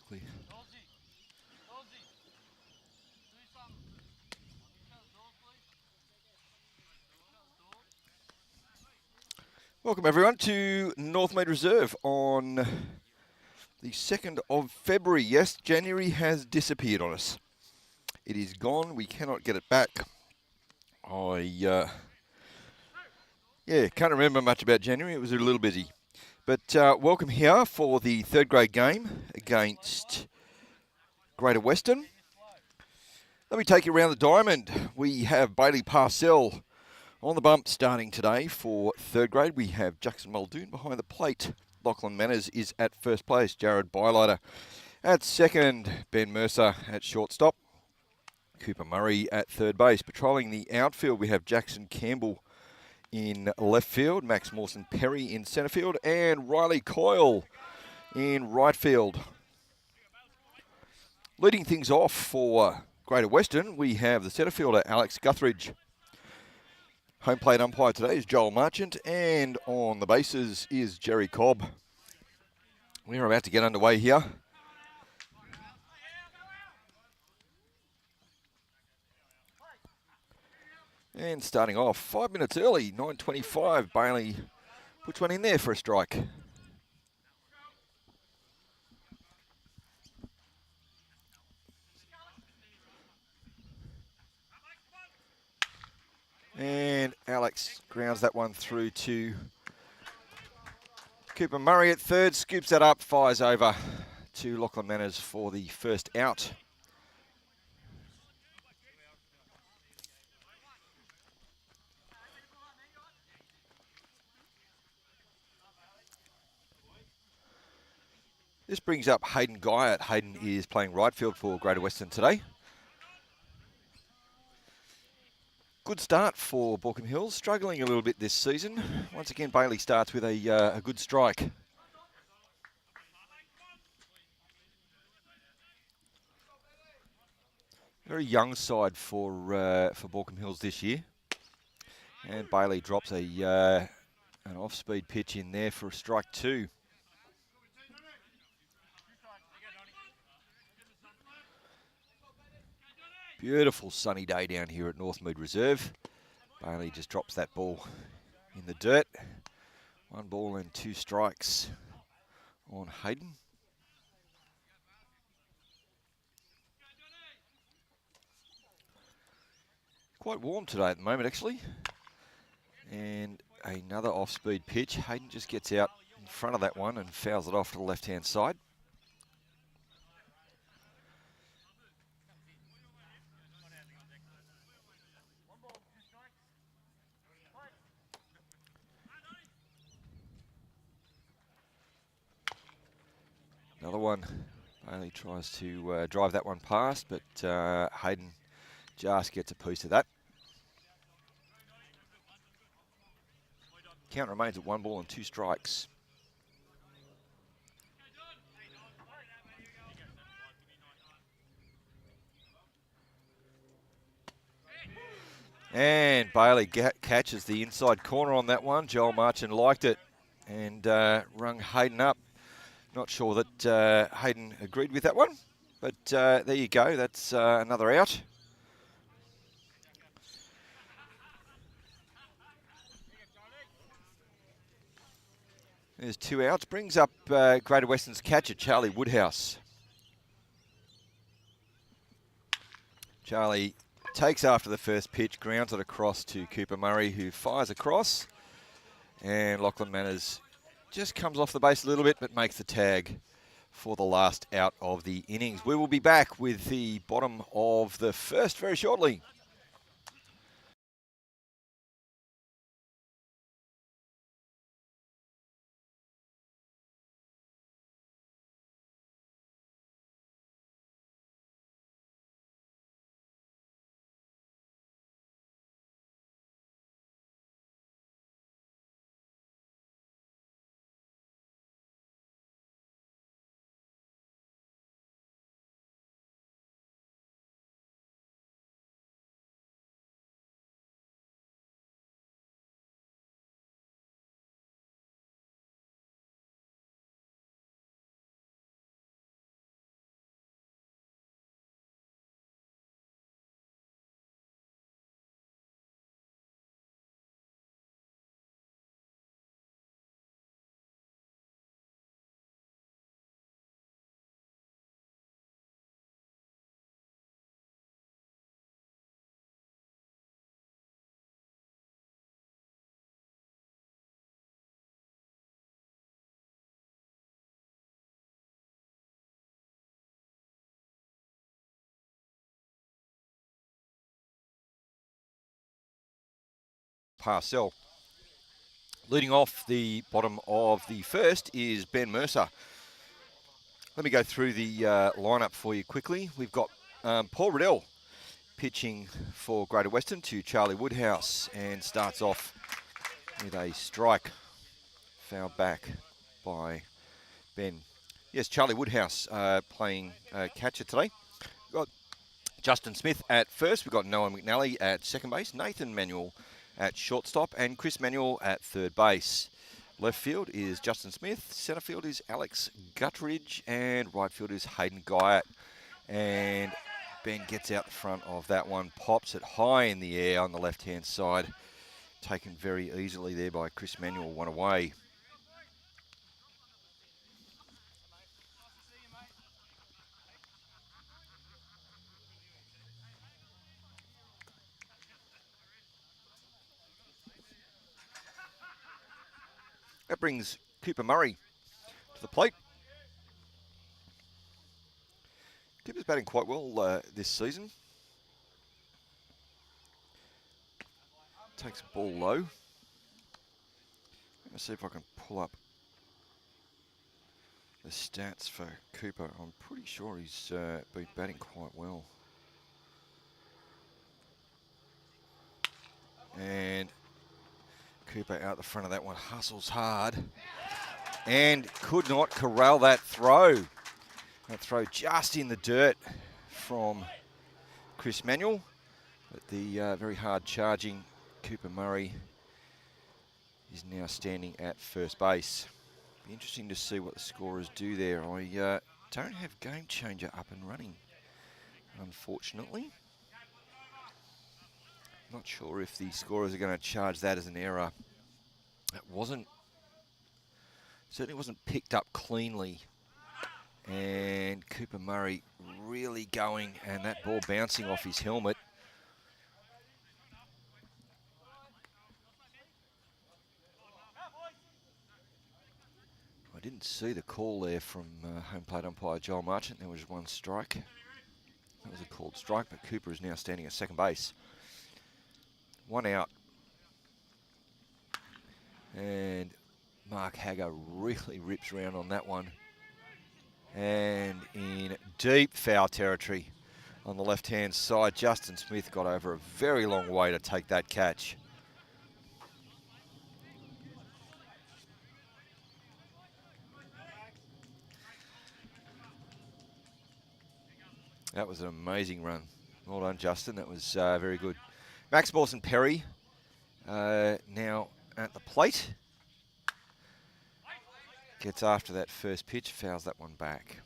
quickly. Welcome everyone to Northmead Reserve on the 2nd of February. Yes, January has disappeared on us. It is gone. We cannot get it back. Can't remember much about January. It was a little busy. But welcome here for the third grade game against Greater Western. Let me take you around the diamond. We have Bailey Parcell on the bump starting today for third grade. We have Jackson Muldoon behind the plate. Lachlan Manners is at first place. Jared Bylighter at second. Ben Mercer at shortstop. Cooper Murray at third base. Patrolling the outfield, we have Jackson Campbell in left field. Max Mawson Perry in centre field. And Riley Coyle in right field. Leading things off for Greater Western, we have the centre fielder Alex Guthridge. Home plate umpire today is Joel Marchant, and on the bases is Jerry Cobb. We are about to get underway here. And starting off 5 minutes early, 9:25. Bailey puts one in there for a strike. And Alex grounds that one through to Cooper Murray at third, scoops that up, fires over to Lachlan Manners for the first out. This brings up Hayden Guyatt. Hayden is playing right field for Greater Western today. Good start for Baulkham Hills, struggling a little bit this season. Once again, Bailey starts with a good strike. Very young side for Baulkham Hills this year. And Bailey drops an off-speed pitch in there for a strike two. Beautiful sunny day down here at Northmead Reserve. Bailey just drops that ball in the dirt. 1 ball and 2 strikes on Hayden. Quite warm today at the moment, actually. And another off-speed pitch. Hayden just gets out in front of that one and fouls it off to the left-hand side. Another one. Bailey tries to drive that one past, but Hayden just gets a piece of that. Count remains at 1 ball and 2 strikes. And Bailey catches the inside corner on that one. Joel Marchant liked it and rung Hayden up. Not sure that Hayden agreed with that one, but there you go. That's another out. There's 2 outs. Brings up Greater Western's catcher, Charlie Woodhouse. Charlie takes after the first pitch, grounds it across to Cooper Murray, who fires across. And Lachlan Manners just comes off the base a little bit, but makes the tag for the last out of the innings. We will be back with the bottom of the first very shortly. Parcell. Leading off the bottom of the first is Ben Mercer. Let me go through the lineup for you quickly. We've got Paul Riddell pitching for Greater Western to Charlie Woodhouse, and starts off with a strike. Fouled back by Ben. Yes, Charlie Woodhouse playing catcher today. We've got Justin Smith at first. We've got Noah McNally at second base, Nathan Manuel at shortstop, and Chris Manuel at third base. Left field is Justin Smith, centre field is Alex Guttridge, and right field is Hayden Guyot. And Ben gets out the front of that one, pops it high in the air on the left-hand side. Taken very easily there by Chris Manuel, one away. That brings Cooper Murray to the plate. Cooper's batting quite well this season. Takes the ball low. Let's see if I can pull up the stats for Cooper. I'm pretty sure he's been batting quite well. And Cooper out the front of that one, hustles hard and could not corral that throw. That throw just in the dirt from Chris Manuel. But the very hard charging Cooper Murray is now standing at first base. Be interesting to see what the scorers do there. I don't have Game Changer up and running, unfortunately. Not sure if the scorers are going to charge that as an error. It certainly wasn't picked up cleanly. And Cooper Murray really going, and that ball bouncing off his helmet. I didn't see the call there from home plate umpire Joel Marchant. There was one strike. That was a called strike, but Cooper is now standing at second base. One out. And Mark Hagger really rips around on that one. And in deep foul territory on the left-hand side, Justin Smith got over a very long way to take that catch. That was an amazing run. Well done, Justin. That was very good. Max Mawson Perry now at the plate. Gets after that first pitch, fouls that one back.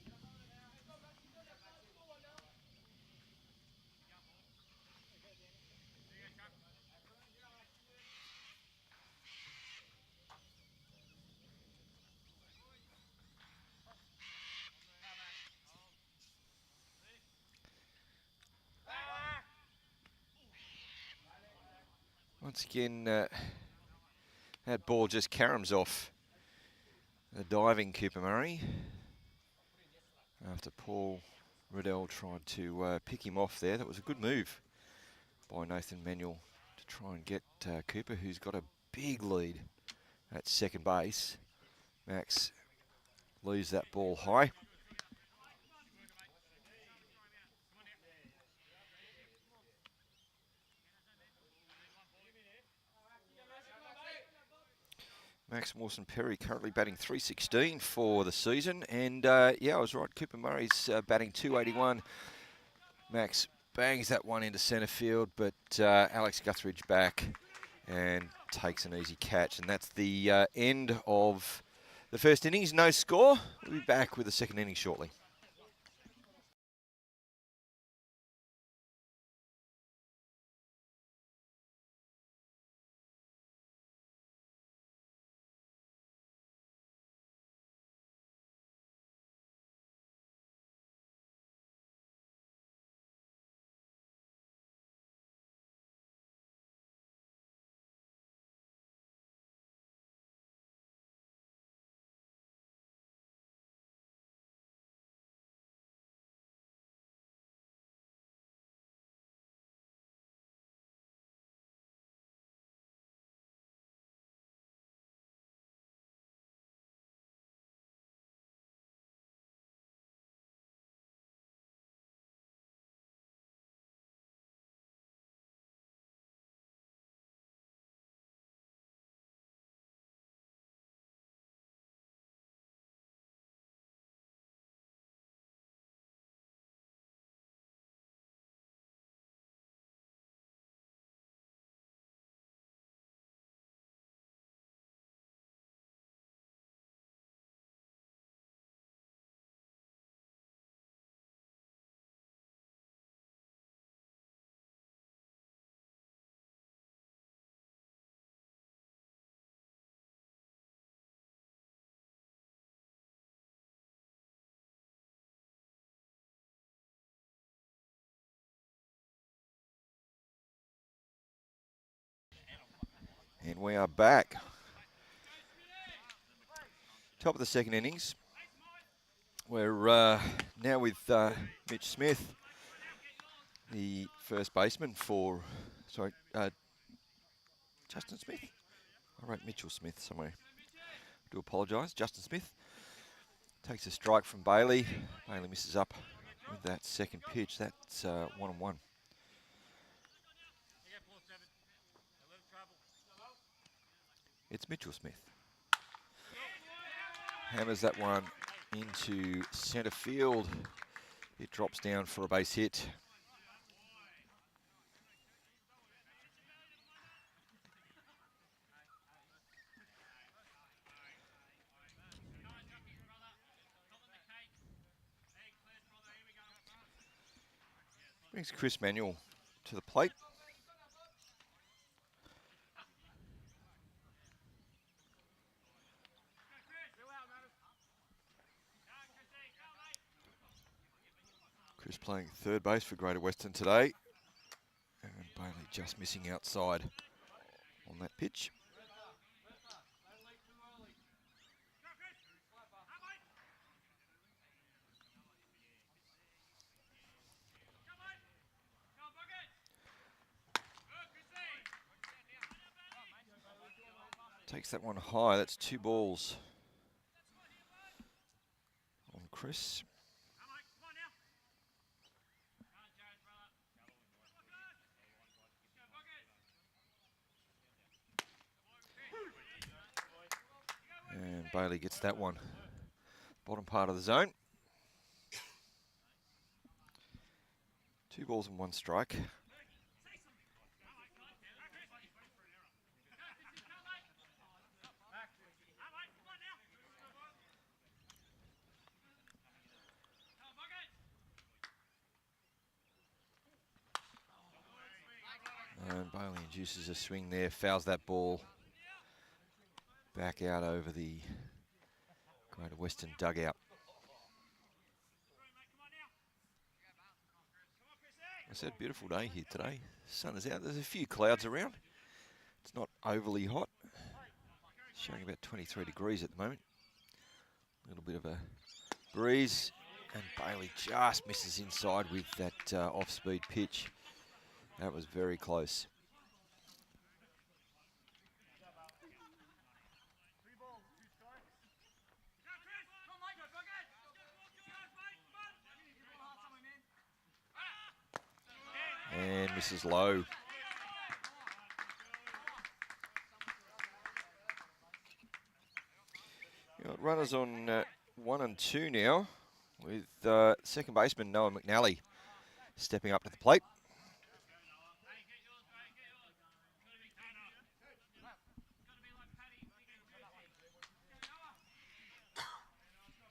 Once again, that ball just caroms off the diving Cooper Murray after Paul Riddell tried to pick him off there. That was a good move by Nathan Manuel to try and get Cooper, who's got a big lead at second base. Max leaves that ball high. Max Mawson Perry currently batting .316 for the season. And yeah, I was right. Cooper Murray's batting .281. Max bangs that one into centre field, but Alex Guthridge back and takes an easy catch. And that's the end of the first innings. No score. We'll be back with the second inning shortly. we are back. Top of the second innings. We're now with Mitch Smith, the first baseman for, Justin Smith. I wrote Mitchell Smith somewhere. I do apologise. Justin Smith takes a strike from Bailey. Bailey misses up with that second pitch. That's 1-1. It's Mitchell Smith. Hammers that one into centre field. It drops down for a base hit. Brings Chris Manuel to the plate. Chris playing third base for Greater Western today. And Bailey just missing outside on that pitch. Takes that one high. That's 2 balls on Chris. And Bailey gets that one. Bottom part of the zone. 2 balls and 1 strike. And Bailey induces a swing there, fouls that ball back out over the Greater Western dugout. I said, beautiful day here today. Sun is out. There's a few clouds around. It's not overly hot. Showing about 23 degrees at the moment. A little bit of a breeze. And Bailey just misses inside with that off-speed pitch. That was very close. And misses low. Runners on 1 and 2 now, with second baseman Noah McNally stepping up to the plate.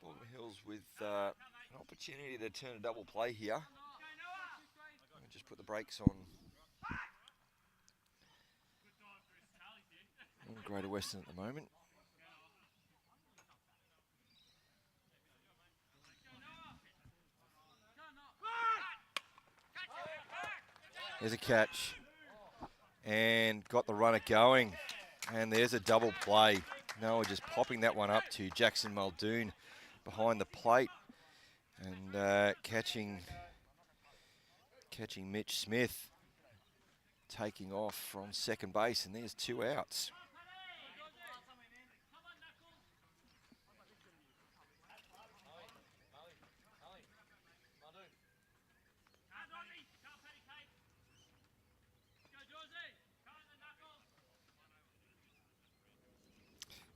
Baulkham Hills with an opportunity to turn a double play here. Just put the brakes on Greater Western at the moment. There's a catch and got the runner going, and there's a double play. Noah just popping that one up to Jackson Muldoon behind the plate and catching Mitch Smith taking off from second base, and there's 2 outs.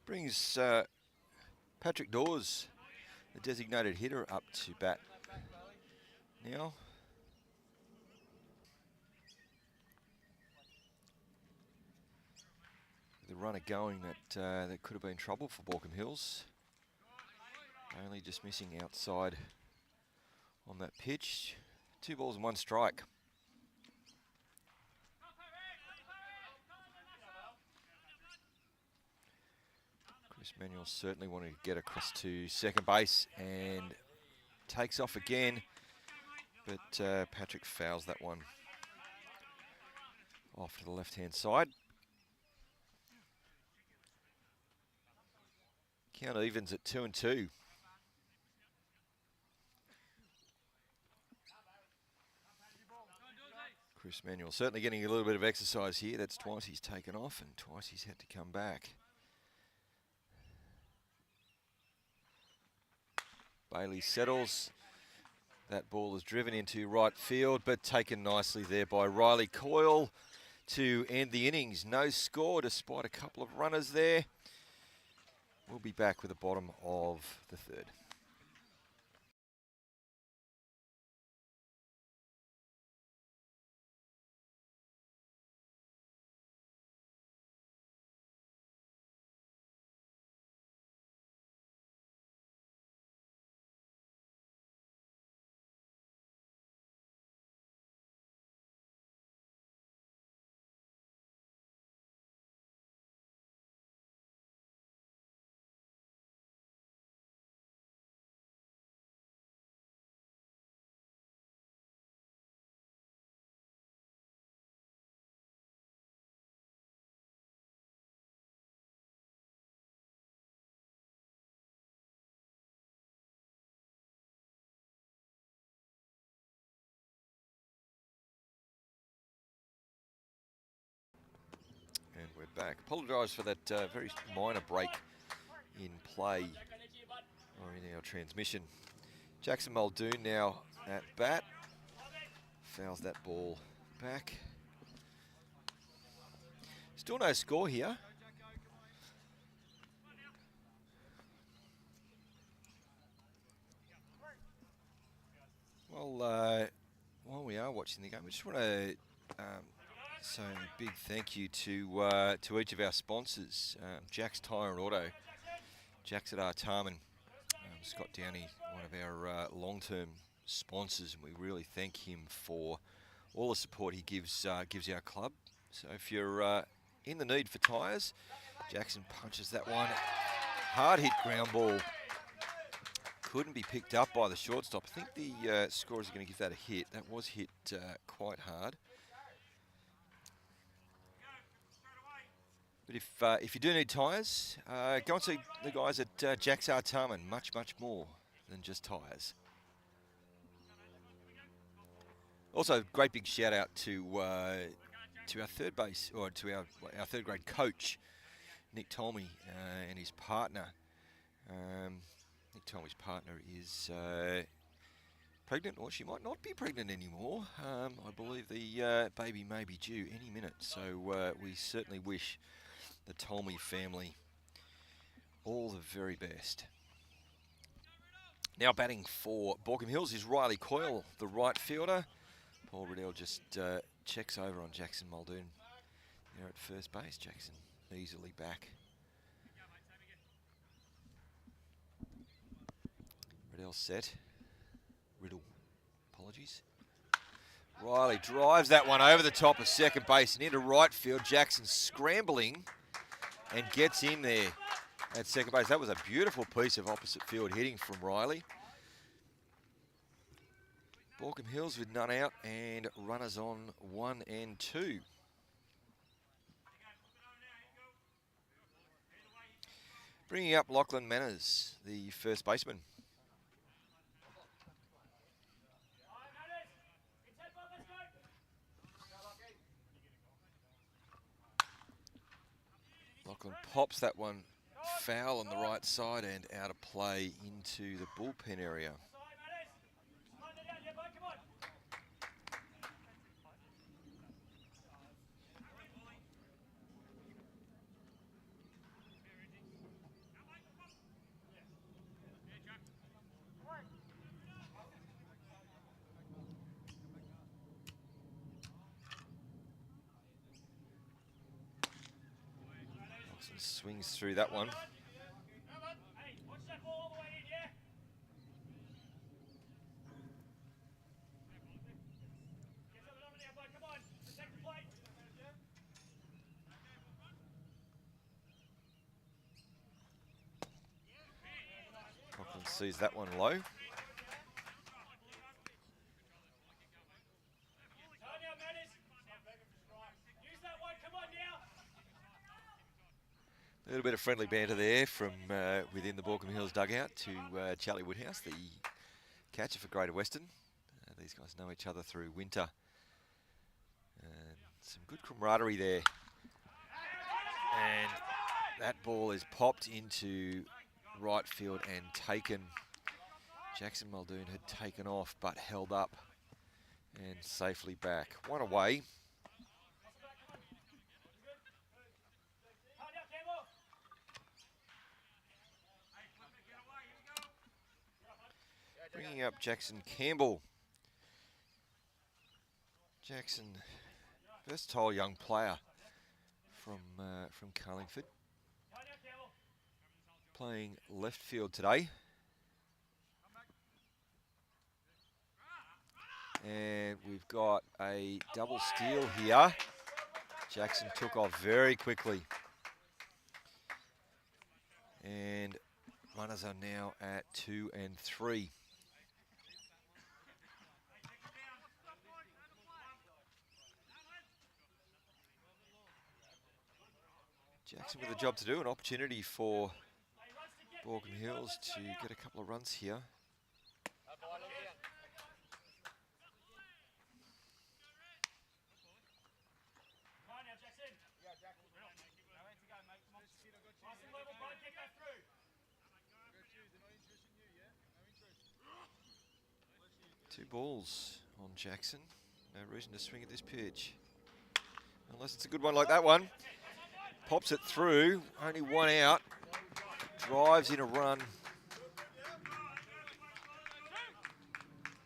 Brings Patrick Dawes, the designated hitter, up to bat now. The runner going that could have been trouble for Baulkham Hills. Only just missing outside on that pitch. 2 balls and 1 strike. Chris Manuel certainly wanted to get across to second base and takes off again, but Patrick fouls that one off to the left-hand side. Count evens at 2-2. Chris Manuel certainly getting a little bit of exercise here. That's twice he's taken off and twice he's had to come back. Bailey settles. That ball is driven into right field, but taken nicely there by Riley Coyle to end the innings. No score despite a couple of runners there. We'll be back with the bottom of the third. And we're back. Apologise for that very minor break in play or in our transmission. Jackson Muldoon now at bat. Fouls that ball back. Still no score here. Well, while we are watching the game, I just want to say a big thank you to each of our sponsors. Jack's Tyre and Auto, Jack's at Artarmon, Scott Downey, one of our long-term sponsors, and we really thank him for all the support he gives our club. So if you're in the need for tyres, Jackson punches that one. Hard hit ground ball. Couldn't be picked up by the shortstop. I think the scorers are going to give that a hit. That was hit quite hard. But if you do need tyres, go and see the guys at Jack's Artarmon. Much more than just tyres. Also, great big shout out to our third base, or to our third grade coach, Nick Tolmie, and his partner. Nick Tolmie's partner is pregnant, or she might not be pregnant anymore. I believe the baby may be due any minute. So we certainly wish the Tolmie family all the very best. Now batting for Baulkham Hills is Riley Coyle, the right fielder. Paul Riddell just checks over on Jackson Muldoon there at first base. Jackson easily back. Riddell set. Riddle, apologies. Riley drives that one over the top of second base and into right field. Jackson scrambling and gets in there at second base. That was a beautiful piece of opposite field hitting from Riley. Baulkham Hills with none out and runners on 1 and 2. Bringing up Lachlan Manners, the first baseman. Lachlan pops that one foul on the right side and out of play into the bullpen area. Swings through that one. Cochran sees that one low. A little bit of friendly banter there from within the Baulkham Hills dugout to Charlie Woodhouse, the catcher for Greater Western. These guys know each other through winter. And some good camaraderie there. And that ball is popped into right field and taken. Jackson Muldoon had taken off but held up and safely back. One away. Bringing up Jackson Campbell. Jackson, versatile young player from Carlingford. Playing left field today. And we've got a double steal here. Jackson took off very quickly. And runners are now at 2 and 3. Jackson with a job to do, an opportunity for Baulkham Hills to get a couple of runs here. Two balls on Jackson. No reason to swing at this pitch. Unless it's a good one like that one. Pops it through, only one out. Drives in a run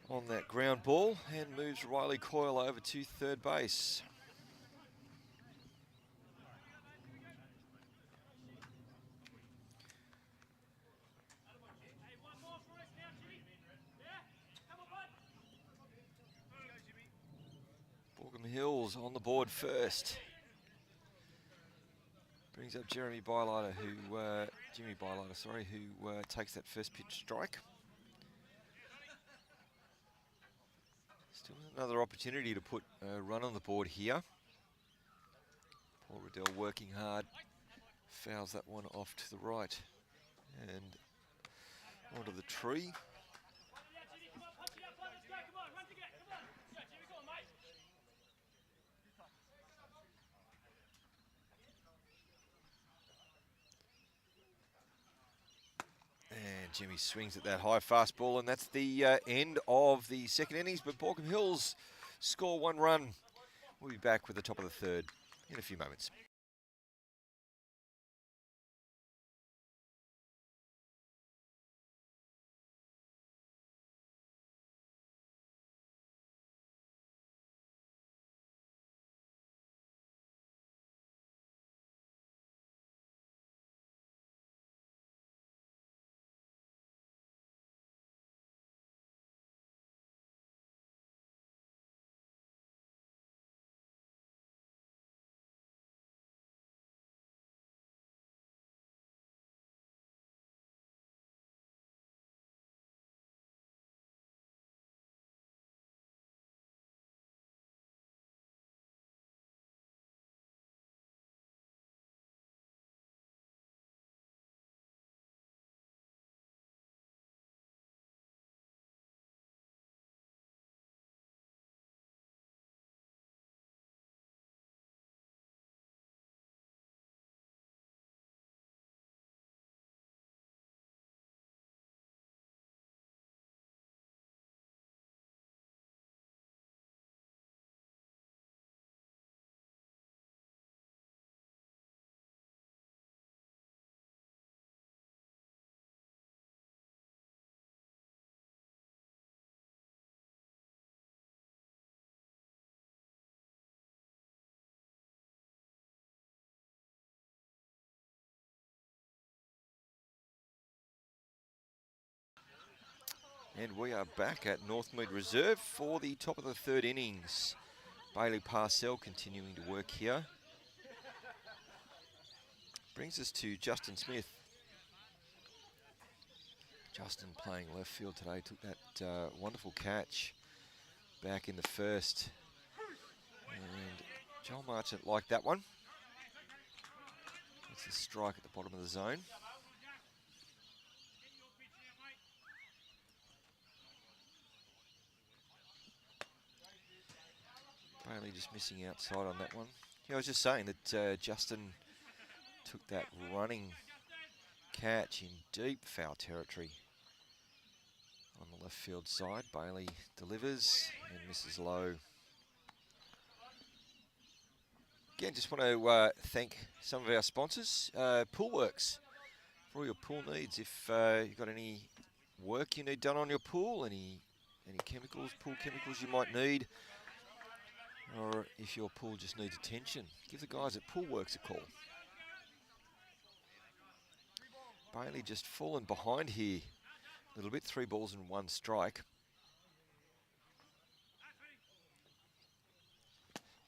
on that ground ball and moves Riley Coyle over to third base. Baulkham Hills on the board first. Brings up Jimmy Bylighter, who takes that first pitch strike. Still another opportunity to put a run on the board here. Paul Riddell working hard, fouls that one off to the right and onto the tree. And Jimmy swings at that high fastball, and that's the end of the second innings. But Baulkham Hills score one run. We'll be back with the top of the third in a few moments. And we are back at Northmead Reserve for the top of the third innings. Bailey Parcell continuing to work here. Brings us to Justin Smith. Justin playing left field today, took that wonderful catch back in the first. And Joel Marchant liked that one. It's a strike at the bottom of the zone. Bailey just missing outside on that one. Yeah, I was just saying that Justin took that running catch in deep foul territory on the left field side. Bailey delivers and misses low. Again, just want to thank some of our sponsors. Poolworks, for all your pool needs. If you've got any work you need done on your pool, any chemicals, pool chemicals you might need, or if your pool just needs attention, give the guys at Poolworks a call. Bailey just fallen behind here a little bit, 3 balls and 1 strike.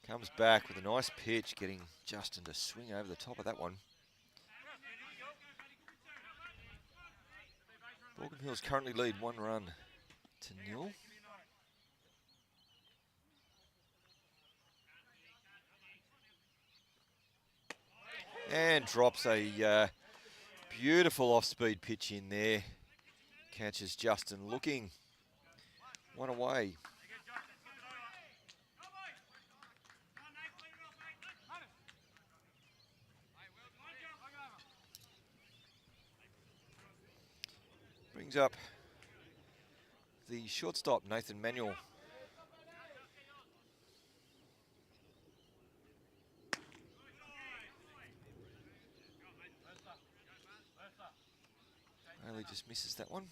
Comes back with a nice pitch, getting Justin to swing over the top of that one. Baulkham Hills currently lead 1 run to 0. And drops a beautiful off-speed pitch in there. Catches Justin looking. 1 away. Brings up the shortstop, Nathan Manuel. Bailey just misses that one.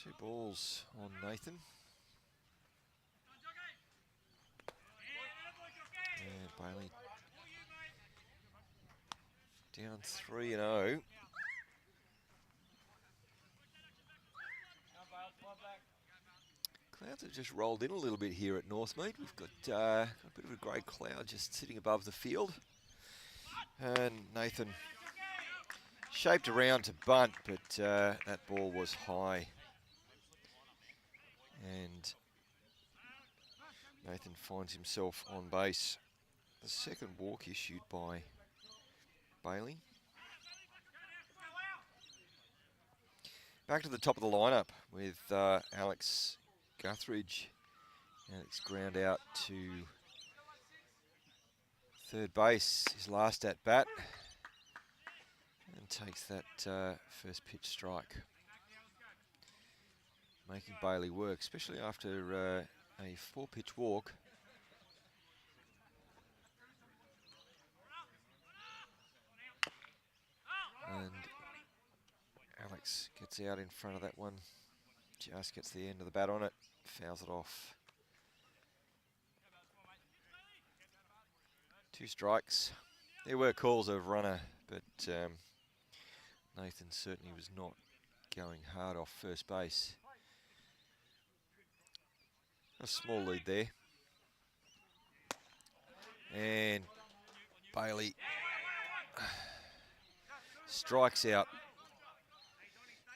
Two balls on Nathan. And Bailey down 3-0. Clouds have just rolled in a little bit here at Northmead. We've got a bit of a grey cloud just sitting above the field. And Nathan shaped around to bunt, but that ball was high. And Nathan finds himself on base. The second walk issued by Bailey. Back to the top of the lineup with Alex Guthridge. Alex ground out to third base, his last at bat. And takes that first pitch strike. Making Bailey work, especially after a 4-pitch walk. And Alex gets out in front of that one. Just gets the end of the bat on it. Fouls it off. 2 strikes. There were calls of runner, but Nathan certainly was not going hard off first base. A small lead there. And Bailey strikes out.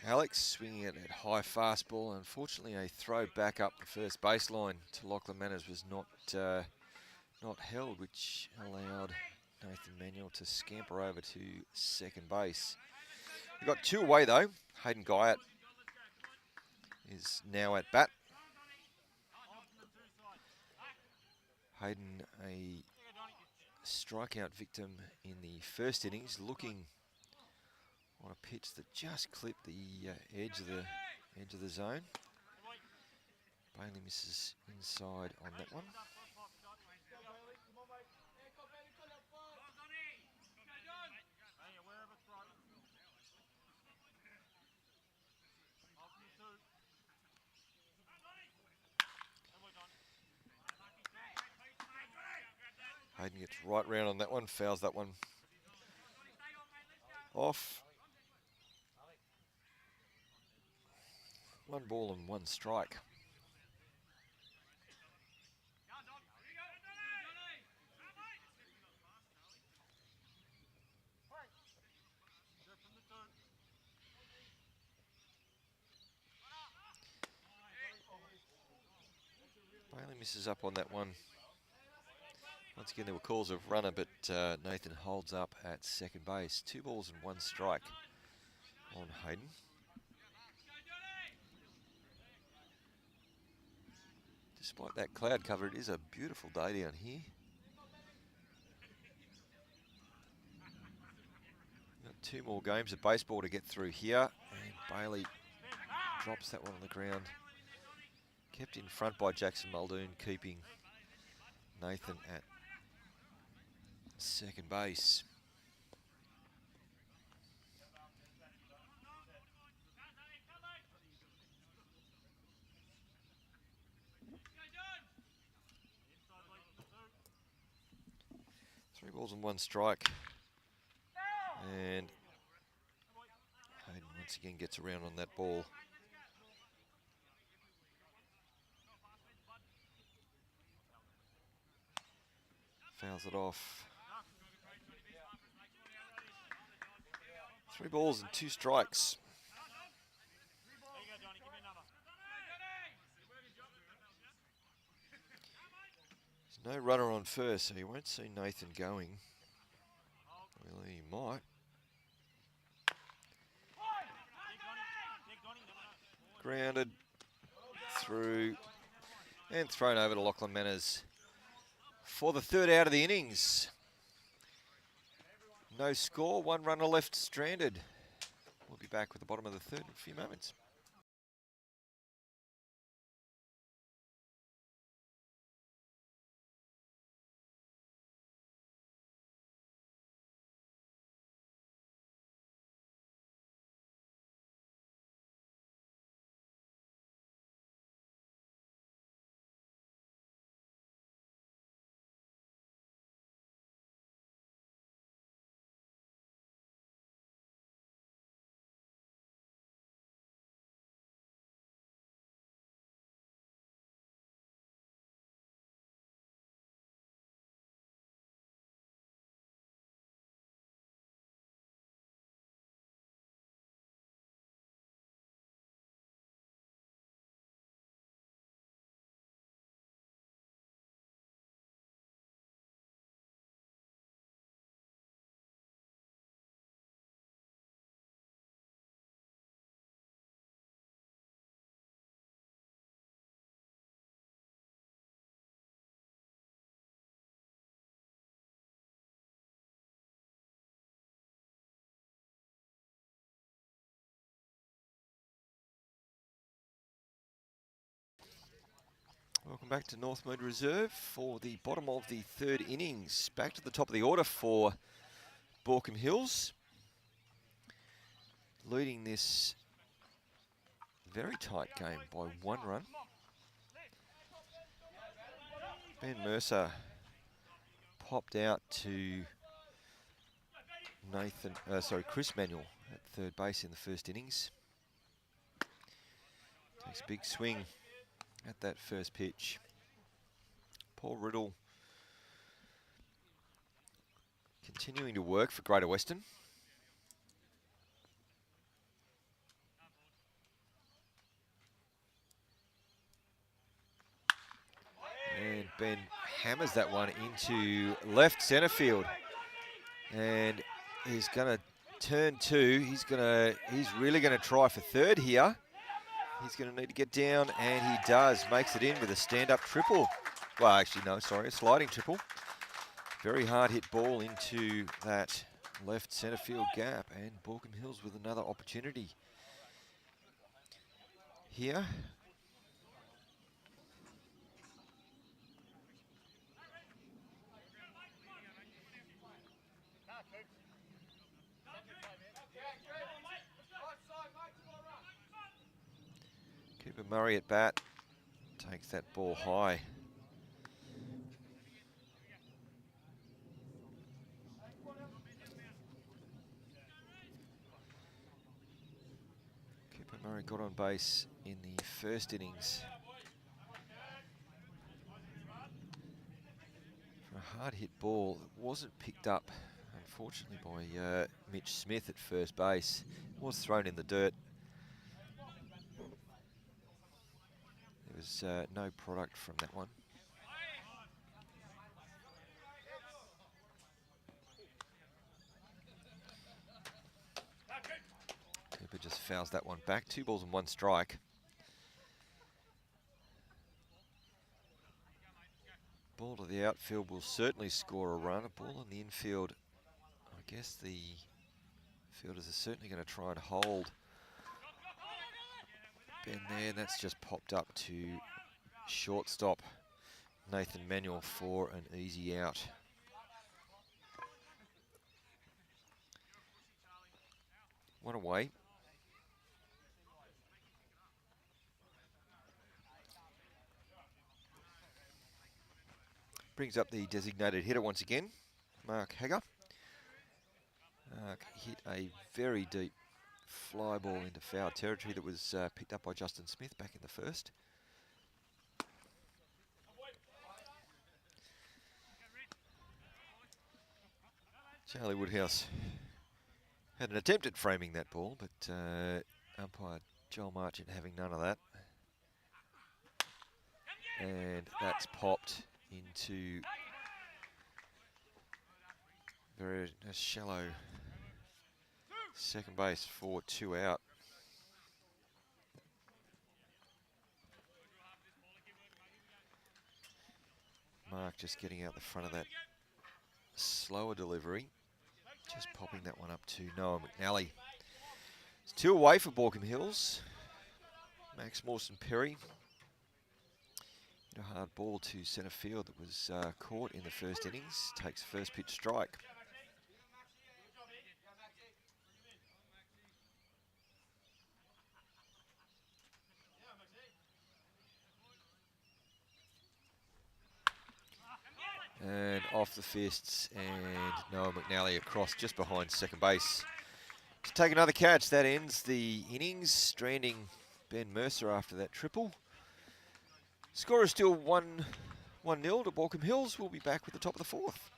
Alex swinging at a high fastball. Unfortunately, a throw back up the first baseline to Lachlan Manners was not held, which allowed Nathan Manuel to scamper over to second base. We've got 2 away though. Hayden Guyot is now at bat. Hayden, a strikeout victim in the first innings, looking on a pitch that just clipped the edge of the zone. Bailey misses inside on that one. Hayden gets right round on that one, fouls that one off. 1 ball and 1 strike. misses up on that one. Once again, there were calls of runner, but Nathan holds up at second base. 2 balls and 1 strike on Hayden. Despite that cloud cover, it is a beautiful day down here. Got 2 more games of baseball to get through here, and Bailey drops that one on the ground. Kept in front by Jackson Muldoon, keeping Nathan at second base. Three balls and 1 strike. And Hayden once again gets around on that ball. Fouls it off. 3 balls and 2 strikes. There's no runner on first, so you won't see Nathan going. Well, he might. Grounded through and thrown over to Lachlan Manners for the 3rd out of the innings. No score, 1 runner left stranded. We'll be back with the bottom of the 3rd in a few moments. Welcome back to Northmead Reserve for the bottom of the 3rd innings. Back to the top of the order for Baulkham Hills. Leading this very tight game by 1 run. Ben Mercer popped out to Chris Manuel at 3rd base in the 1st innings. Takes a big swing at that first pitch. Paul Riddle continuing to work for Greater Western. And Ben hammers that one into left centre field. And he's going to turn 2. He's really going to try for 3rd here. He's going to need to get down, and he does. Makes it in with a stand-up triple. Well, actually, no, sorry, a sliding triple. Very hard hit ball into that left centre field gap, and Baulkham Hills with another opportunity here. Cooper Murray at bat, takes that ball high. Cooper Murray got on base in the 1st innings for a hard hit ball that wasn't picked up, unfortunately, by Mitch Smith at 1st base. It was thrown in the dirt. There was no product from that one. fouls that one back. 2 balls and 1 strike. Ball to the outfield will certainly score a run. A ball on the infield, I guess the fielders are certainly going to try and hold Ben there. That's just popped up to shortstop Nathan Manuel for an easy out. One away. Brings up the designated hitter once again, Mark Hager. Mark hit a very deep fly ball into foul territory that was picked up by Justin Smith back in the first. Charlie Woodhouse had an attempt at framing that ball, but umpire Joel Marchant having none of that. And that's popped into very shallow second base for 2 out. Mark just getting out the front of that slower delivery. Just popping that one up to Noah McNally. It's 2 away for Baulkham Hills. Max Mawson-Perry. A hard ball to centre field that was caught in the first innings. Takes first pitch strike. And off the fists, and Noah McNally across just behind second base to take another catch. That ends the innings, stranding Ben Mercer after that triple. Score is still 1-0 to Baulkham Hills. We'll be back with the top of the fourth.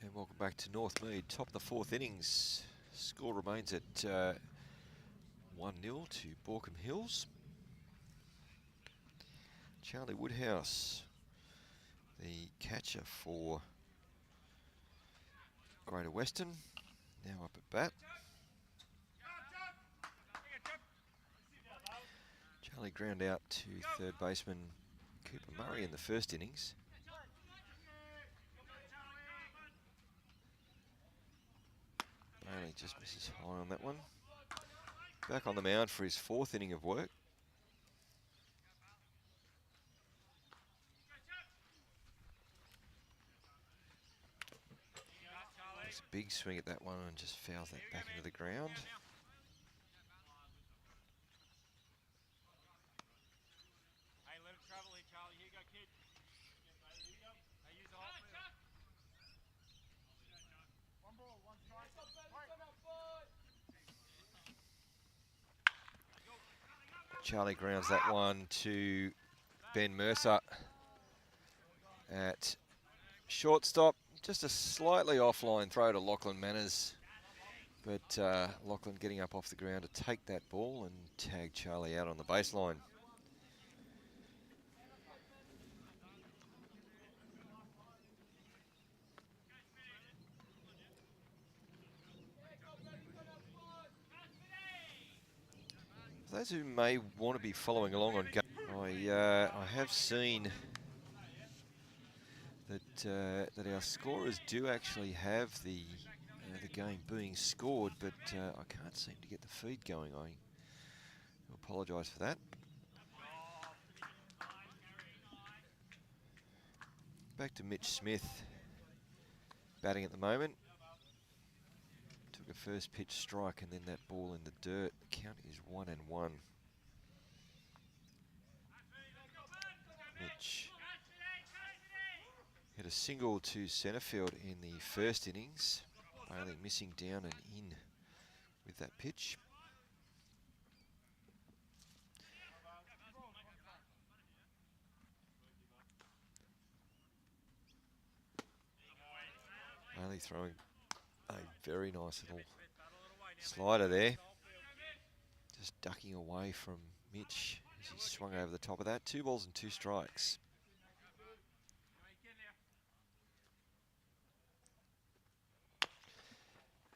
And welcome back to Northmead. Top of the fourth innings. Score remains at 1-0 to Baulkham Hills. Charlie Woodhouse, the catcher for Greater Western, now up at bat. Charlie ground out to third baseman Cooper Murray in the first innings. Bailey just misses high on that one. Back on the mound for his fourth inning of work. Takes a big swing at that one and just fouls that back into the ground. Charlie grounds that one to Ben Mercer at shortstop. Just a slightly offline throw to Lachlan Manners, but Lachlan getting up off the ground to take that ball and tag Charlie out on the baseline. For those who may want to be following along on game, I have seen that our scorers do actually have the game being scored, but I can't seem to get the feed going. I apologise for that. Back to Mitch Smith, batting at the moment. Took a first pitch strike and then that ball in the dirt. The count is 1-1. Mitch hit a single to centre field in the first innings. Bailey missing down and in with that pitch. Bailey throwing a very nice little slider there. Just ducking away from Mitch as he swung over the top of that. 2 balls and 2 strikes.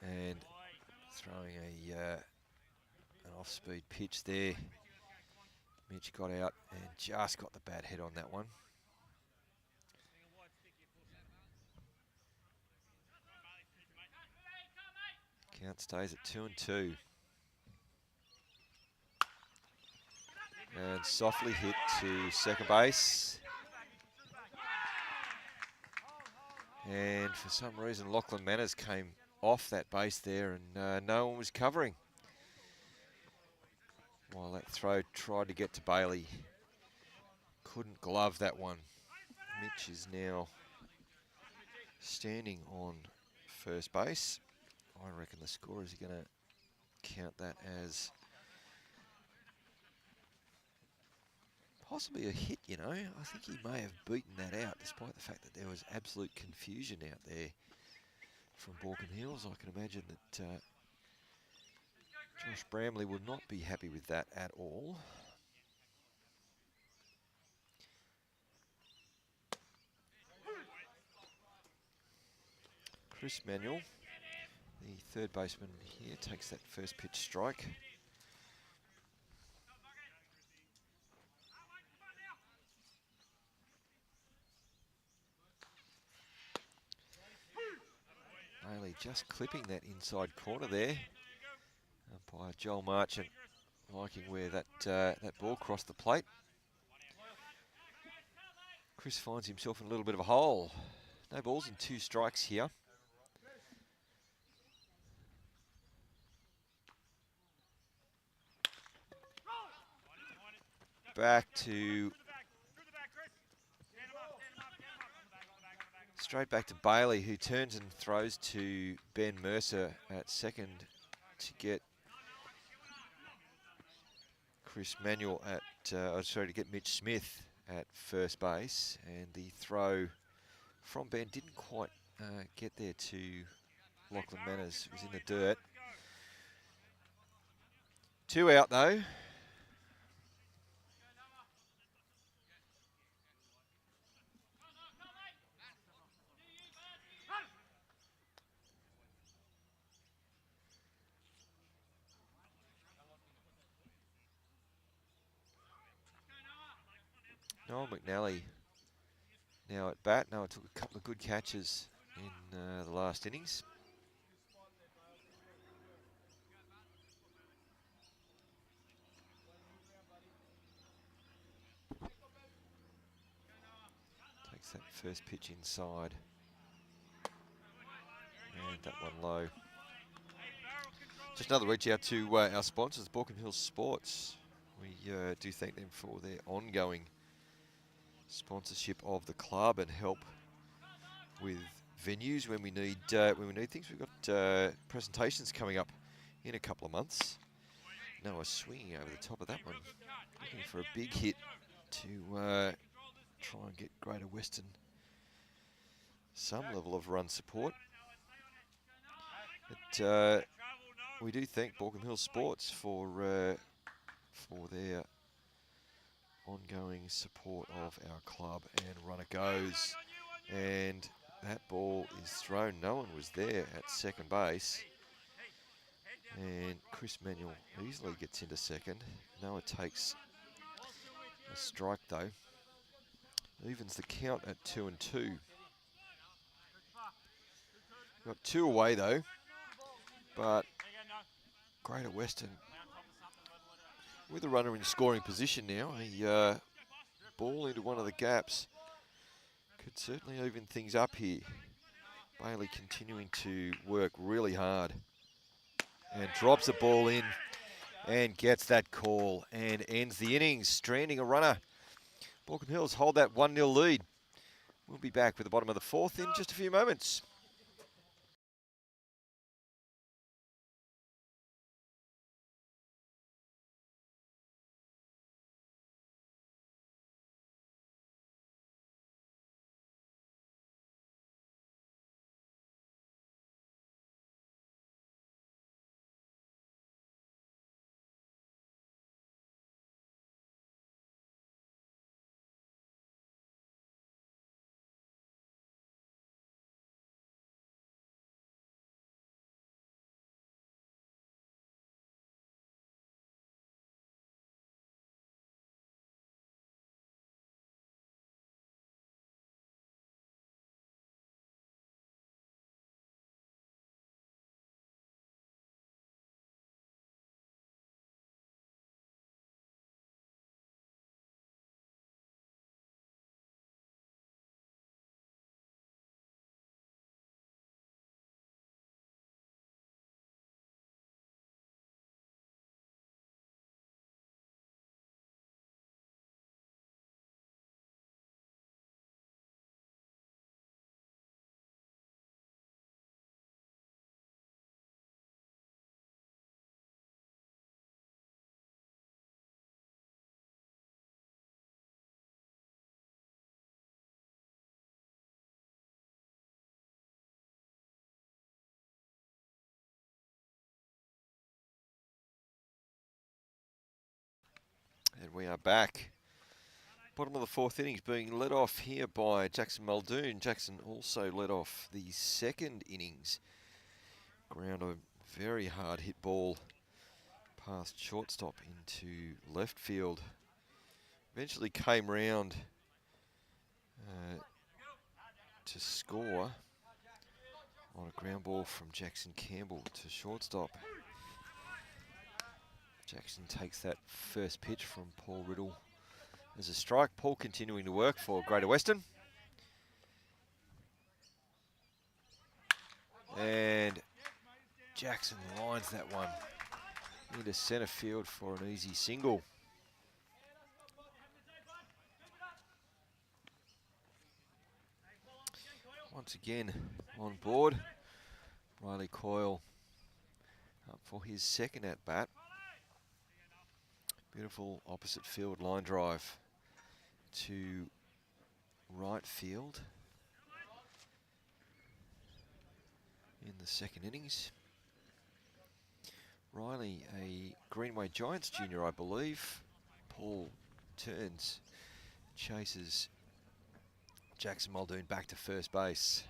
And throwing an off-speed pitch there. Mitch got out and just got the bat head on that one. Count stays at 2-2. And softly hit to second base. And for some reason, Lachlan Manners came off that base there and no one was covering. While that throw tried to get to Bailey. Couldn't glove that one. Mitch is now standing on first base. I reckon the scorers are going to count that as possibly a hit, you know. I think he may have beaten that out, despite the fact that there was absolute confusion out there from Baulkham Hills. I can imagine that Josh Bramley would not be happy with that at all. Chris Manuel, the third baseman here, takes that first pitch strike. Bailey just clipping that inside corner there. Umpire Joel Marchant liking where that ball crossed the plate. Chris finds himself in a little bit of a hole. No balls and 2 strikes here. Straight back to Bailey, who turns and throws to Ben Mercer at second to get Chris Manuel to get Mitch Smith at first base. And the throw from Ben didn't quite get there to Lachlan Manners. It was in the dirt. 2 out though. Noel McNally now at bat. Noah took a couple of good catches in the last innings. Takes that first pitch inside. And that one low. Just another reach out to our sponsors, Baulkham Hills Sports. We do thank them for their ongoing sponsorship of the club and help with venues when we need things. We've got presentations coming up in a couple of months. Noah swinging over the top of that one, looking for a big hit to try and get Greater Western some level of run support. But we do thank Baulkham Hills Sports for their ongoing support of our club. And runner goes, and that ball is thrown. No one was there at second base, and Chris Manuel easily gets into second. Noah takes A strike though. Evens the count at 2-2. Got 2 away though, but Greater Western with a runner in scoring position now. A ball into one of the gaps could certainly even things up here. Bailey continuing to work really hard and drops the ball in and gets that call and ends the innings, stranding a runner. Baulkham Hills hold that 1-0 lead. We'll be back with the bottom of the 4th in just a few moments. And we are back. Bottom of the 4th innings being led off here by Jackson Muldoon. Jackson also led off the 2nd innings. Ground a very hard hit ball past shortstop into left field. Eventually came round to score on a ground ball from Jackson Campbell to shortstop. Jackson takes that first pitch from Paul Riddle as a strike. Paul continuing to work for Greater Western. And Jackson lines that one into centre field for an easy single. Once again on board, Riley Coyle up for his 2nd at bat. Beautiful opposite field line drive to right field in the 2nd innings. Riley, a Greenway Giants junior, I believe. Paul turns, chases Jackson Muldoon back to first base.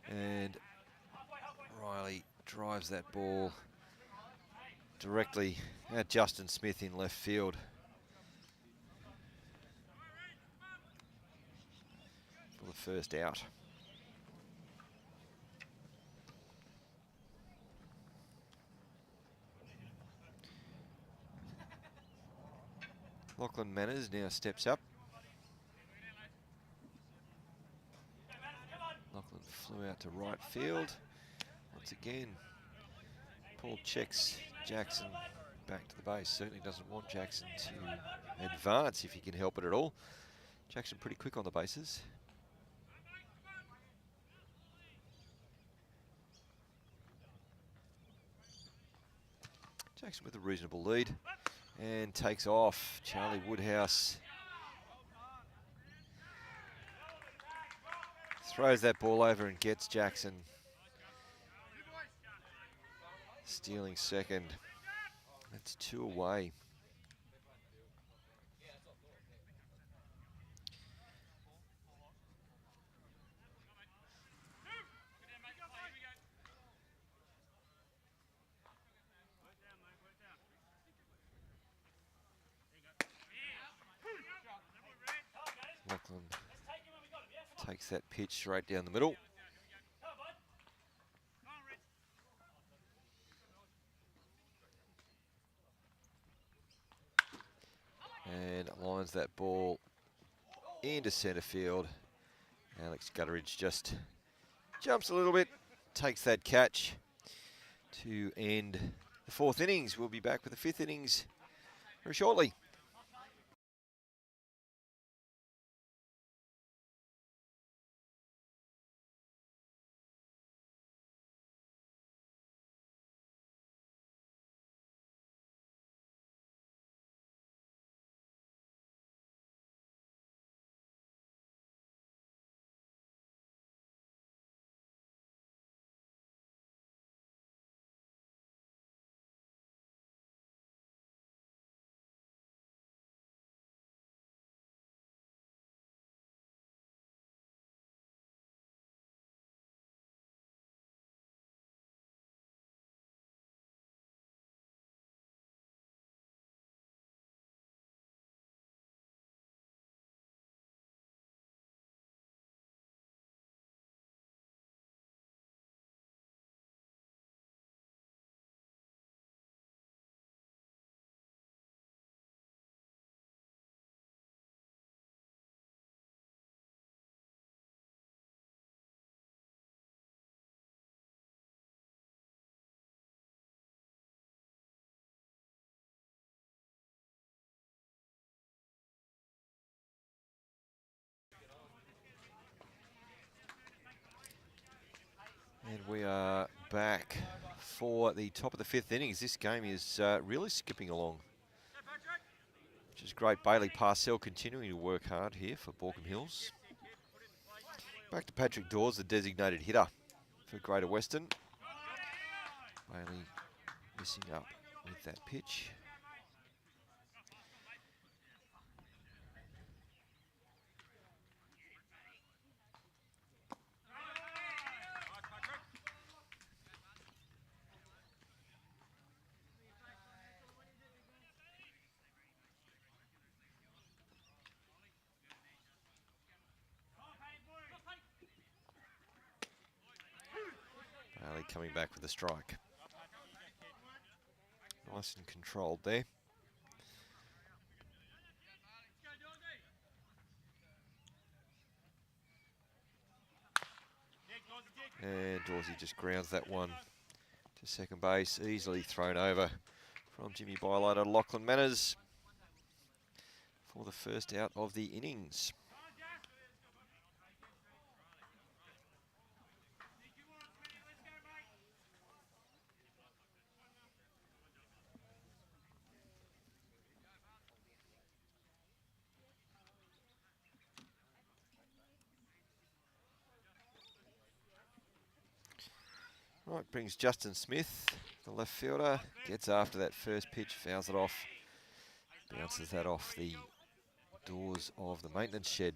And Riley drives that ball directly at Justin Smith in left field. For the first out. Lachlan Manners now steps up. Lachlan flew out to right field. Once again, Paul checks Jackson back to the base. Certainly doesn't want Jackson to advance if he can help it at all. Jackson pretty quick on the bases. Jackson with a reasonable lead and takes off. Charlie Woodhouse throws that ball over and gets Jackson. Stealing 2nd. That's 2 away. Baulkham takes that pitch straight down the middle. And lines that ball into centre field. Alex Gutteridge just jumps a little bit, takes that catch to end the 4th innings. We'll be back with the 5th innings very shortly. And we are back for the top of the 5th innings. This game is really skipping along, which is great. Bailey Parcell continuing to work hard here for Baulkham Hills. Back to Patrick Dawes, the designated hitter for Greater Western. Bailey missing up with that pitch. Bailey coming back with a strike. Nice and controlled there. And Dawsey just grounds that one to second base. Easily thrown over from Jimmy Bylighter. Lachlan Manners for the first out of the innings. Right, brings Justin Smith, the left fielder, gets after that first pitch, fouls it off, bounces that off the doors of the maintenance shed.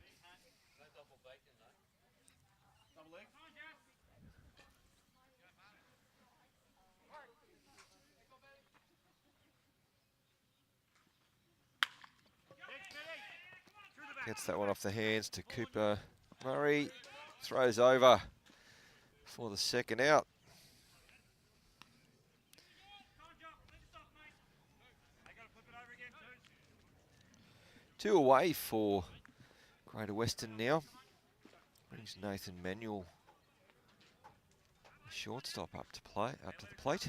Gets that one off the hands to Cooper Murray, throws over for the second out. Two away for Greater Western now. Brings Nathan Manuel, the shortstop, up to the plate.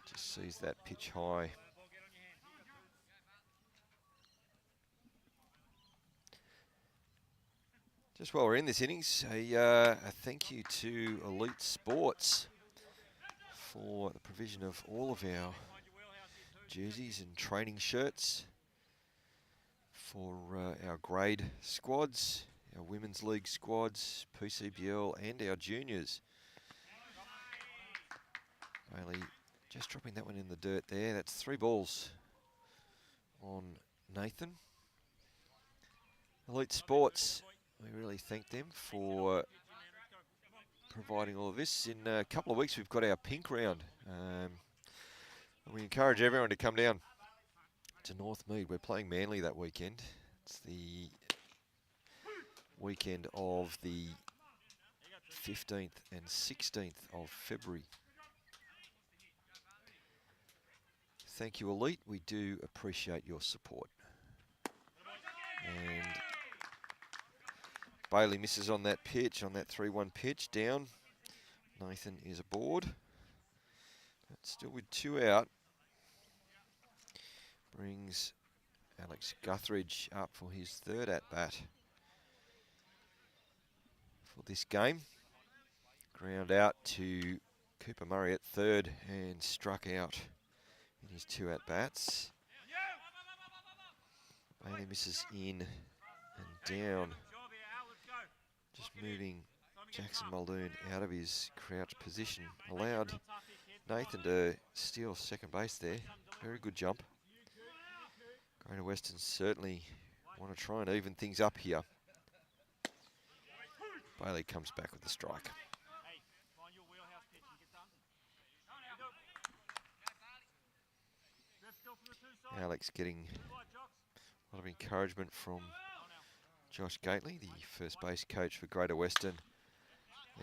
Just sees that pitch high. Just while we're in this innings, a thank you to Elite Sports for the provision of all of our jerseys and training shirts for our grade squads, our Women's League squads, PCBL and our juniors. Bailey just dropping that one in the dirt there. That's 3 balls on Nathan. Elite Sports. We really thank them for providing all of this. In a couple of weeks, we've got our pink round. We encourage everyone to come down to Northmead. We're playing Manly that weekend. It's the weekend of the 15th and 16th of February. Thank you, Elite. We do appreciate your support. And Bailey misses on that pitch, on that 3-1 pitch, down. Nathan is aboard. But still with 2 out. Brings Alex Guthridge up for his 3rd at-bat for this game. Ground out to Cooper Murray at 3rd and struck out in his 2 at-bats. Bailey misses in and down. Just moving Jackson Muldoon out of his crouch position. Allowed Nathan to steal second base there. Very good jump. Greater Western certainly want to try and even things up here. Bailey comes back with the strike. Alex getting a lot of encouragement from Josh Gately, the first base coach for Greater Western,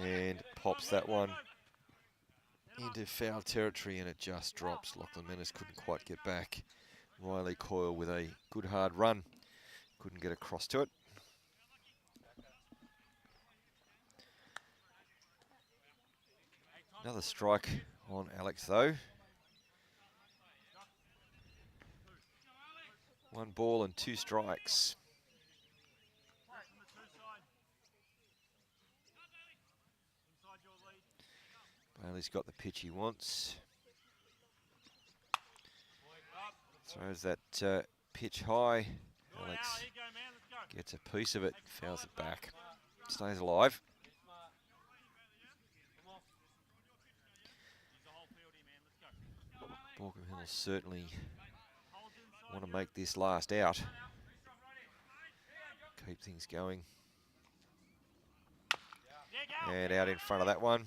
and pops that one into foul territory and it just drops. Lachlan Menace couldn't quite get back. Riley Coyle with a good hard run. Couldn't get across to it. Another strike on Alex though. 1 ball and 2 strikes. Bailey's got the pitch he wants. Throws that pitch high. Alex gets a piece of it, fouls it back. Stays alive. Baulkham Hills certainly want to make this last out. Keep things going. And out in front of that one.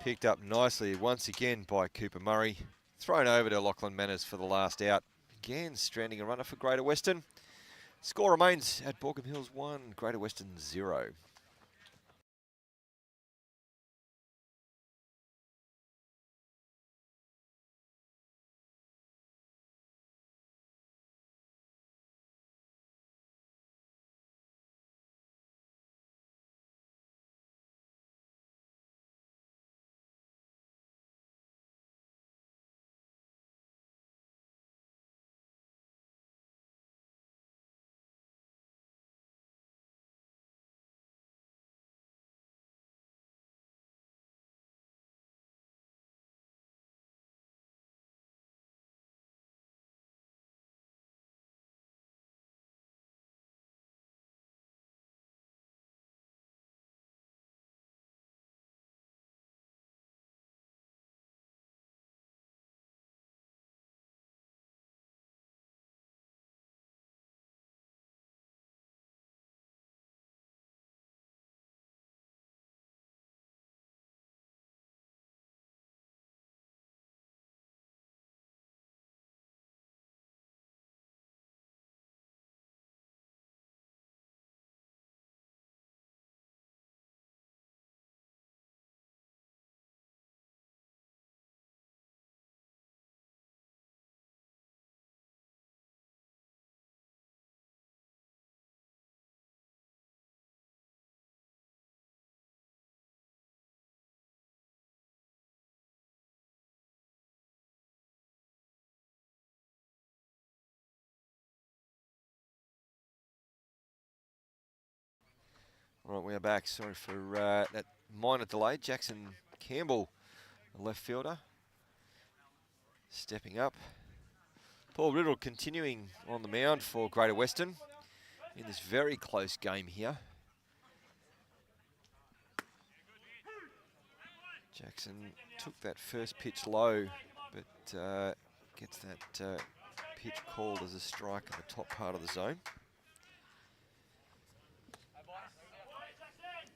Picked up nicely once again by Cooper Murray. Thrown over to Lachlan Manners for the last out. Again, stranding a runner for Greater Western. Score remains at Baulkham Hills 1, Greater Western 0. Right, we are back. Sorry for that minor delay. Jackson Campbell, the left fielder, stepping up. Paul Riddle continuing on the mound for Greater Western in this very close game here. Jackson took that first pitch low, but gets that pitch called as a strike in the top part of the zone.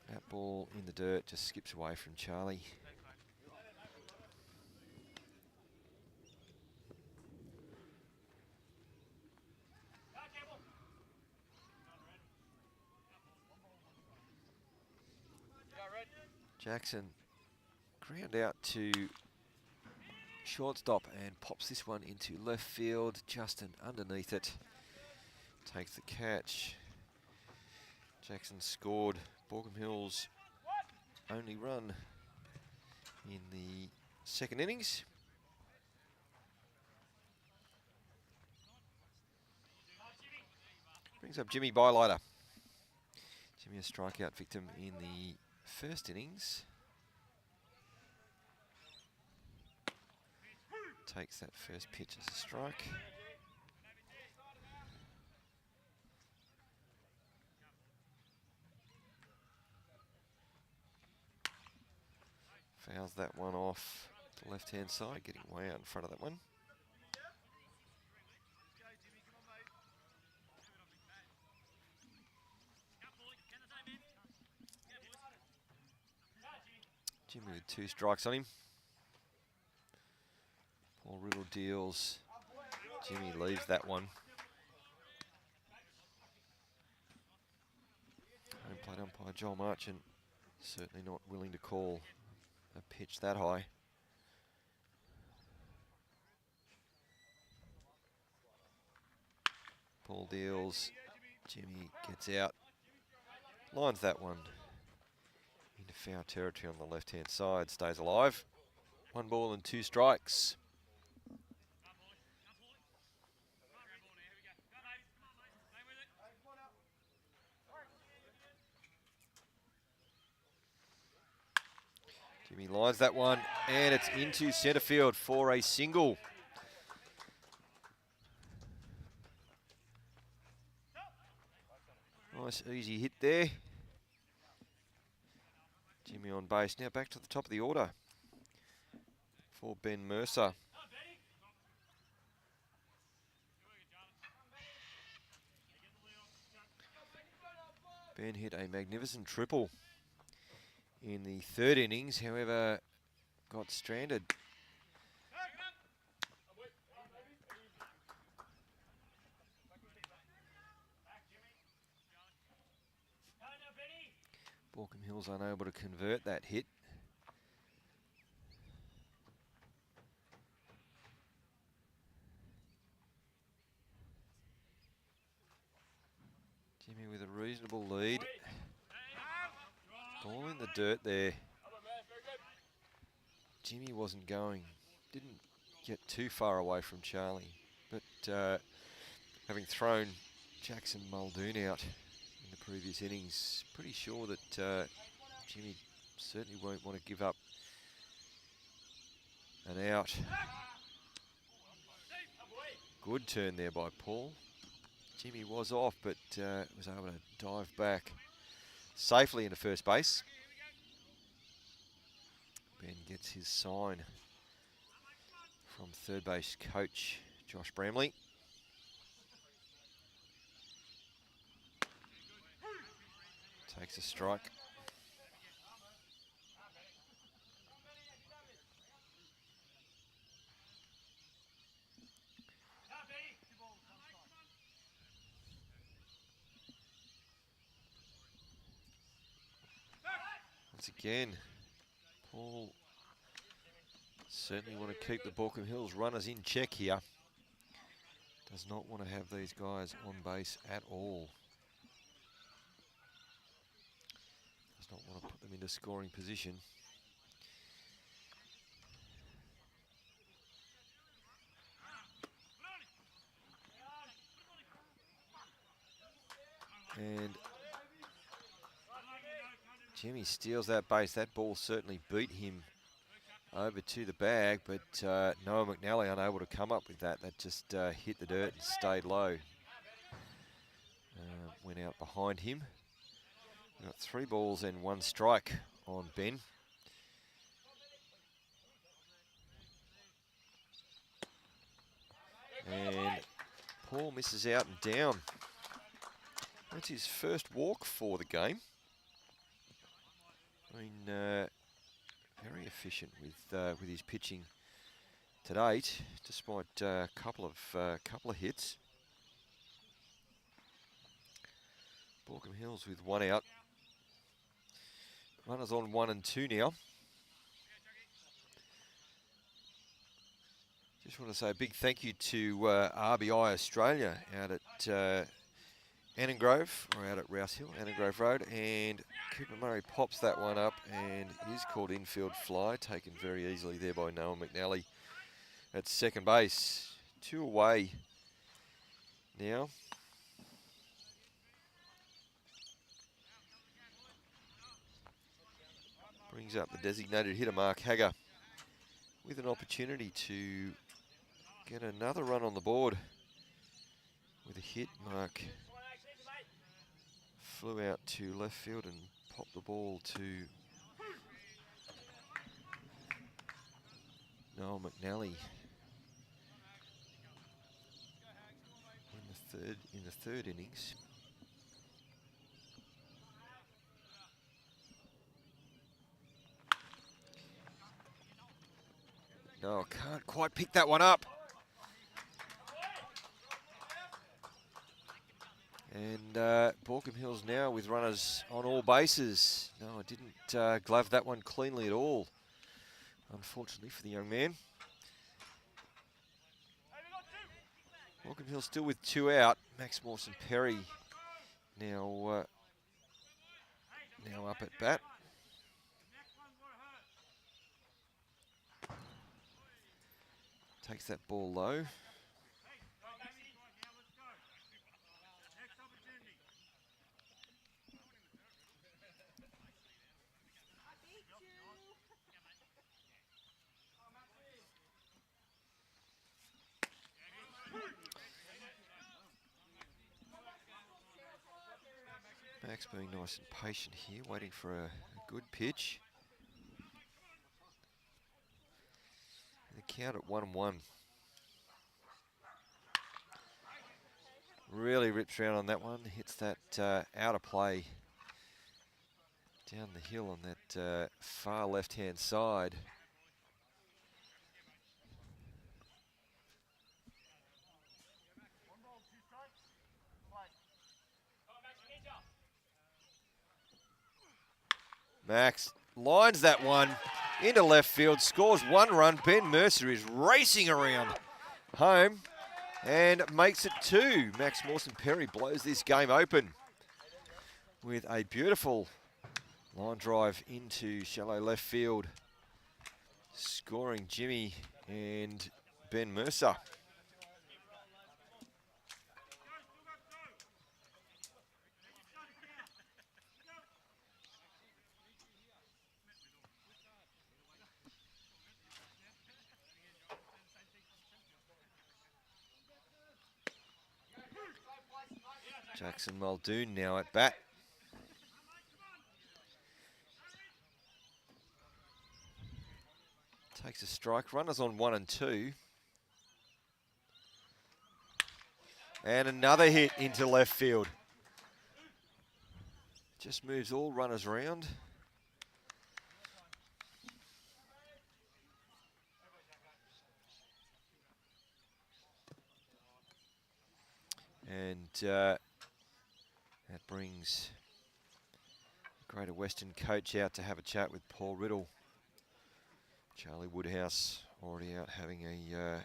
That ball in the dirt just skips away from Charlie. Jackson ground out to shortstop and pops this one into left field. Justin underneath it takes the catch. Jackson scored Baulkham Hills' only run in the second innings. Brings up Jimmy Bylighter. Jimmy a strikeout victim in the first innings. Takes that first pitch as a strike. Fouls that one off the left-hand side, getting way out in front of that one. Jimmy with 2 strikes on him. Paul Riddle deals. Jimmy leaves that one. Home plate umpire Joel Marchant certainly not willing to call a pitch that high. Paul deals. Jimmy gets out. Lines that one into foul territory on the left-hand side. Stays alive. 1 ball and 2 strikes. Jimmy lines that one, and it's into centre field for a single. Nice easy hit there. Jimmy on base. Now back to the top of the order for Ben Mercer. Ben hit a magnificent triple in the third innings, however, got stranded. Baulkham Hills unable to convert that hit. Jimmy with a reasonable lead. Ball in the dirt there. Jimmy wasn't going, didn't get too far away from Charlie, but having thrown Jackson Muldoon out in the previous innings, pretty sure that Jimmy certainly won't want to give up an out. Good turn there by Paul. Jimmy was off, but was able to dive back safely into first base. Ben gets his sign from third base coach Josh Bramley. Takes a strike. Once again, Paul certainly want to keep the Baulkham Hills runners in check here. Does not want to have these guys on base at all. Does not want to put them into scoring position. And Jimmy steals that base. That ball certainly beat him over to the bag, but Noah McNally unable to come up with that. That just hit the dirt and stayed low. Went out behind him. Got 3 balls and 1 strike on Ben. And Paul misses out and down. That's his first walk for the game. I mean, very efficient with his pitching to date, despite a couple of hits. Baulkham Hills with one out. Runners on 1 and 2 now. Just want to say a big thank you to RBI Australia out at Annengrove, or out at Rouse Hill, Annengrove Road, and Cooper Murray pops that one up and is called infield fly, taken very easily there by Noah McNally at second base. 2 away now. Brings up the designated hitter, Mark Hagger, with an opportunity to get another run on the board. With a hit, Mark flew out to left field and popped the ball to Noel McNally in the third innings. No, can't quite pick that one up. And Baulkham Hills now with runners on all bases. No, I didn't glove that one cleanly at all, unfortunately for the young man. Baulkham Hills still with 2 out. Max Mawson Perry now up at bat. Takes that ball low. Max being nice and patient here, waiting for a good pitch. The count at 1-1. Really rips around on that one, hits that out of play down the hill on that far left-hand side. Max lines that one into left field, scores 1 run. Ben Mercer is racing around home and makes it 2. Max Mawson Perry blows this game open with a beautiful line drive into shallow left field, scoring Jimmy and Ben Mercer. Jackson Muldoon now at bat. Takes a strike. Runners on 1 and 2. And another hit into left field. Just moves all runners around. And that brings the Greater Western coach out to have a chat with Paul Riddle. Charlie Woodhouse already out having a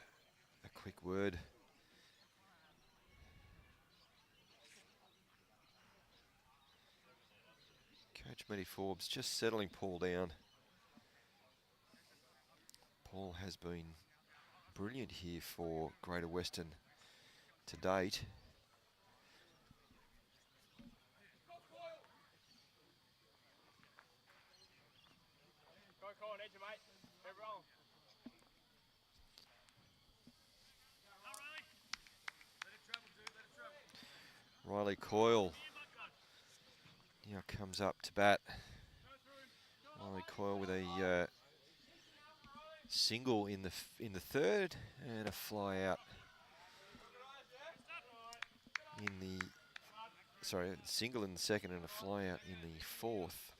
quick word. Coach Matty Forbes just settling Paul down. Paul has been brilliant here for Greater Western to date. Riley Coyle now comes up to bat. Riley Coyle with a single in the third and a fly out sorry, a single in the second and a fly out in the fourth.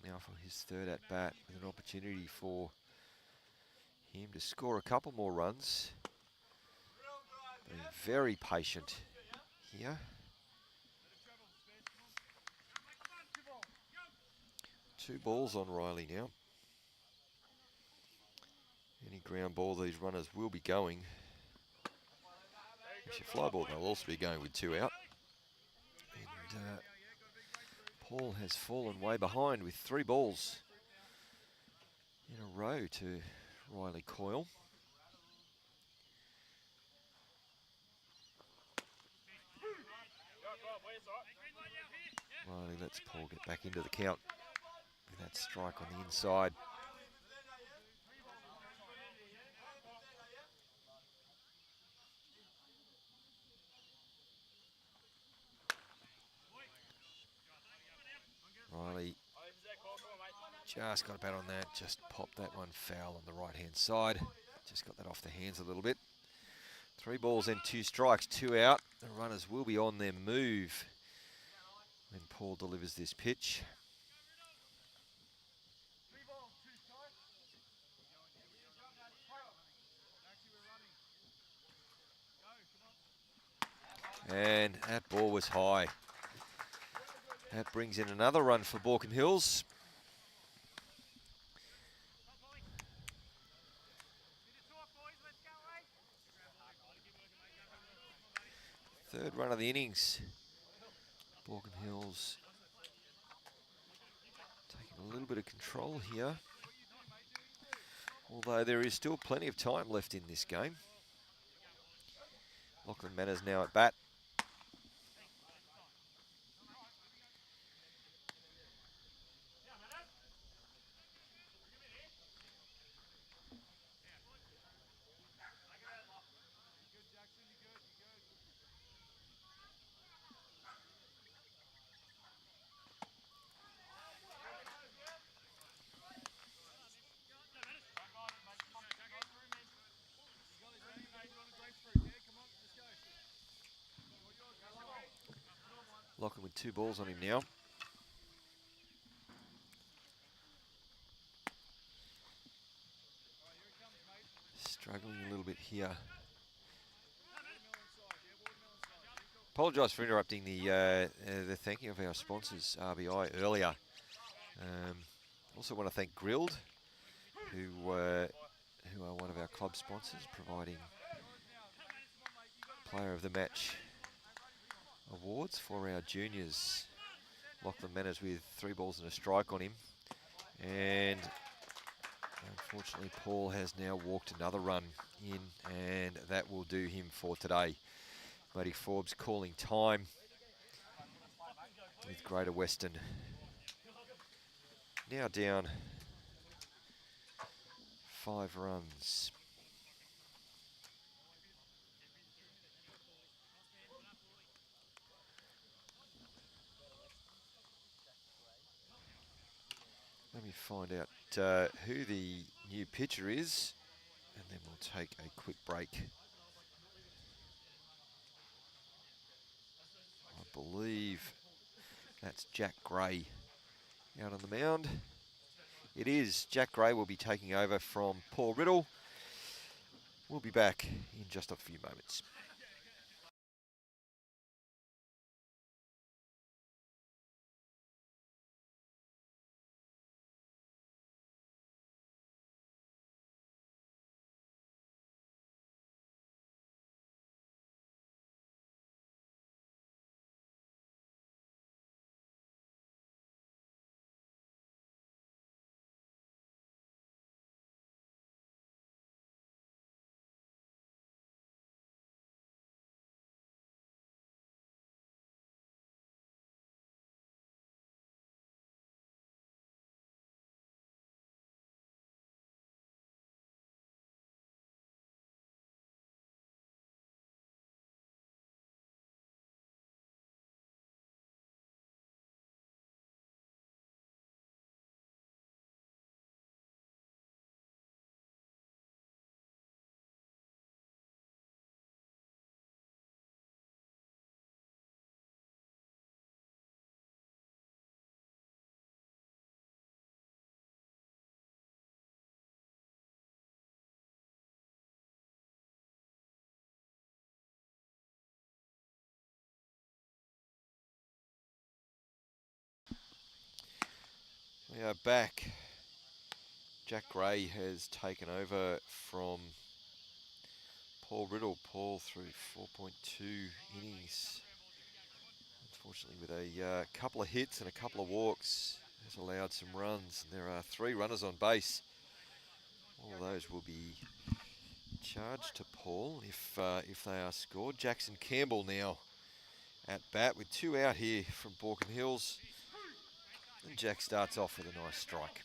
Now for his third at bat, with an opportunity for him to score a couple more runs. Being very patient here. 2 balls on Riley now. Any ground ball, these runners will be going. Actually, fly ball, they'll also be going with 2 out. And Paul has fallen way behind with 3 balls in a row to Riley Coyle. Riley lets Paul get back into the count with that strike on the inside. Riley just got a bat on that, just popped that one foul on the right-hand side. Just got that off the hands a little bit. 3 balls and 2 strikes, 2 out. The runners will be on their move when Paul delivers this pitch. And that ball was high. That brings in another run for Baulkham Hills. Third run of the innings. Baulkham Hills taking a little bit of control here. Although there is still plenty of time left in this game. Lachlan Manners now at bat. Lachlan with 2 balls on him now. Struggling a little bit here. Apologise for interrupting the thanking of our sponsors, RBI, earlier. Also want to thank Grilled, who are one of our club sponsors, providing Player of the Match awards for our juniors. Lachlan Manners with 3 balls and a strike on him. And unfortunately, Paul has now walked another run in, and that will do him for today. Matty Forbes calling time with Greater Western. Now down 5 runs. Let me find out who the new pitcher is, and then we'll take a quick break. I believe that's Jack Gray out on the mound. It is. Jack Gray will be taking over from Paul Riddle. We'll be back in just a few moments. We are back. Jack Gray has taken over from Paul Riddle. Paul through 4.2 innings. Unfortunately, with a couple of hits and a couple of walks, has allowed some runs. There are 3 runners on base. All of those will be charged to Paul if they are scored. Jackson Campbell now at bat with 2 out here from Baulkham Hills. And Jack starts off with a nice strike.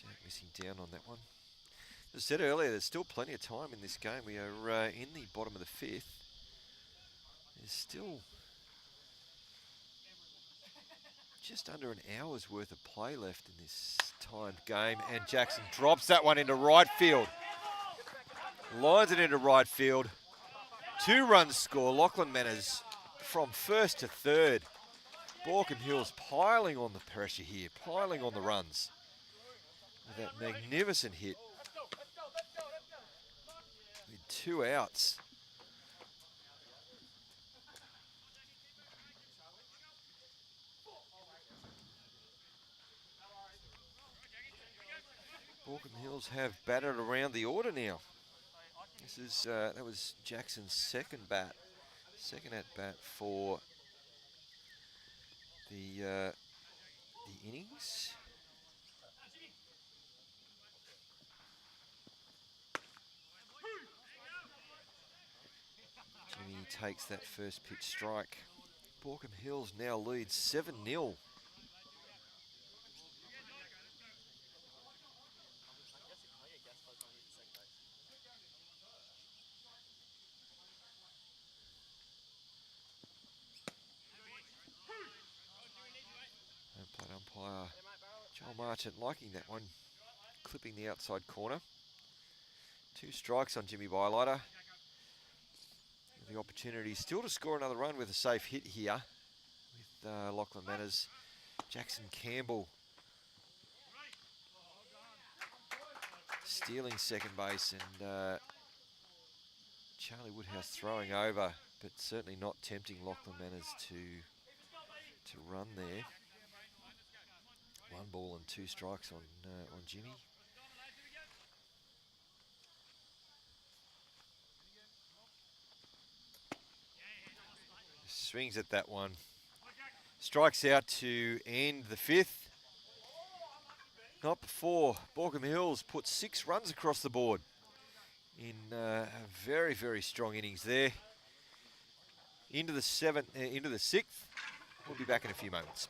Jack missing down on that one. As I said earlier, there's still plenty of time in this game. We are in the bottom of the 5th. There's still just under an hour's worth of play left in this timed game, and Jackson drops that one into right field. Lines it into right field. 2 runs score. Lachlan Manners from first to third. Baulkham Hills piling on the pressure here, piling on the runs. With that magnificent hit. With 2 outs. Baulkham Hills have battered around the order now. This is that was Jackson's second at bat for the innings. Jimmy takes that first pitch strike. Baulkham Hills now leads 7-0. Plate umpire Joel Marchant liking that one, clipping the outside corner. 2 strikes on Jimmy Bylighter. The opportunity still to score another run with a safe hit here with Lachlan Manners. Jackson Campbell stealing second base, and Charlie Woodhouse throwing over, but certainly not tempting Lachlan Manners to run there. 1 ball and 2 strikes on Jimmy. Swings at that one. Strikes out to end the 5th. Not before Baulkham Hills put 6 runs across the board in a very, very strong innings there. Into the 6th. We'll be back in a few moments.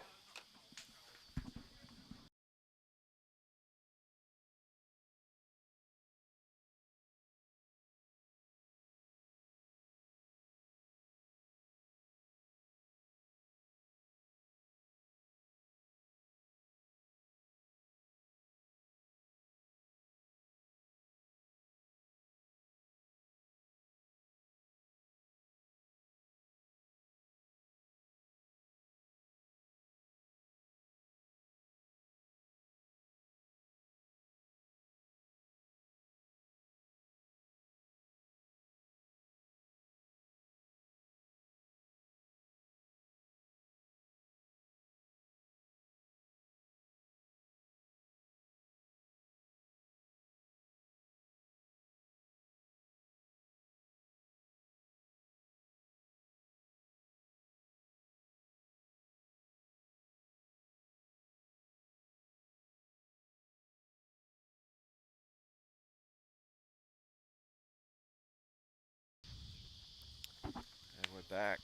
And we're back.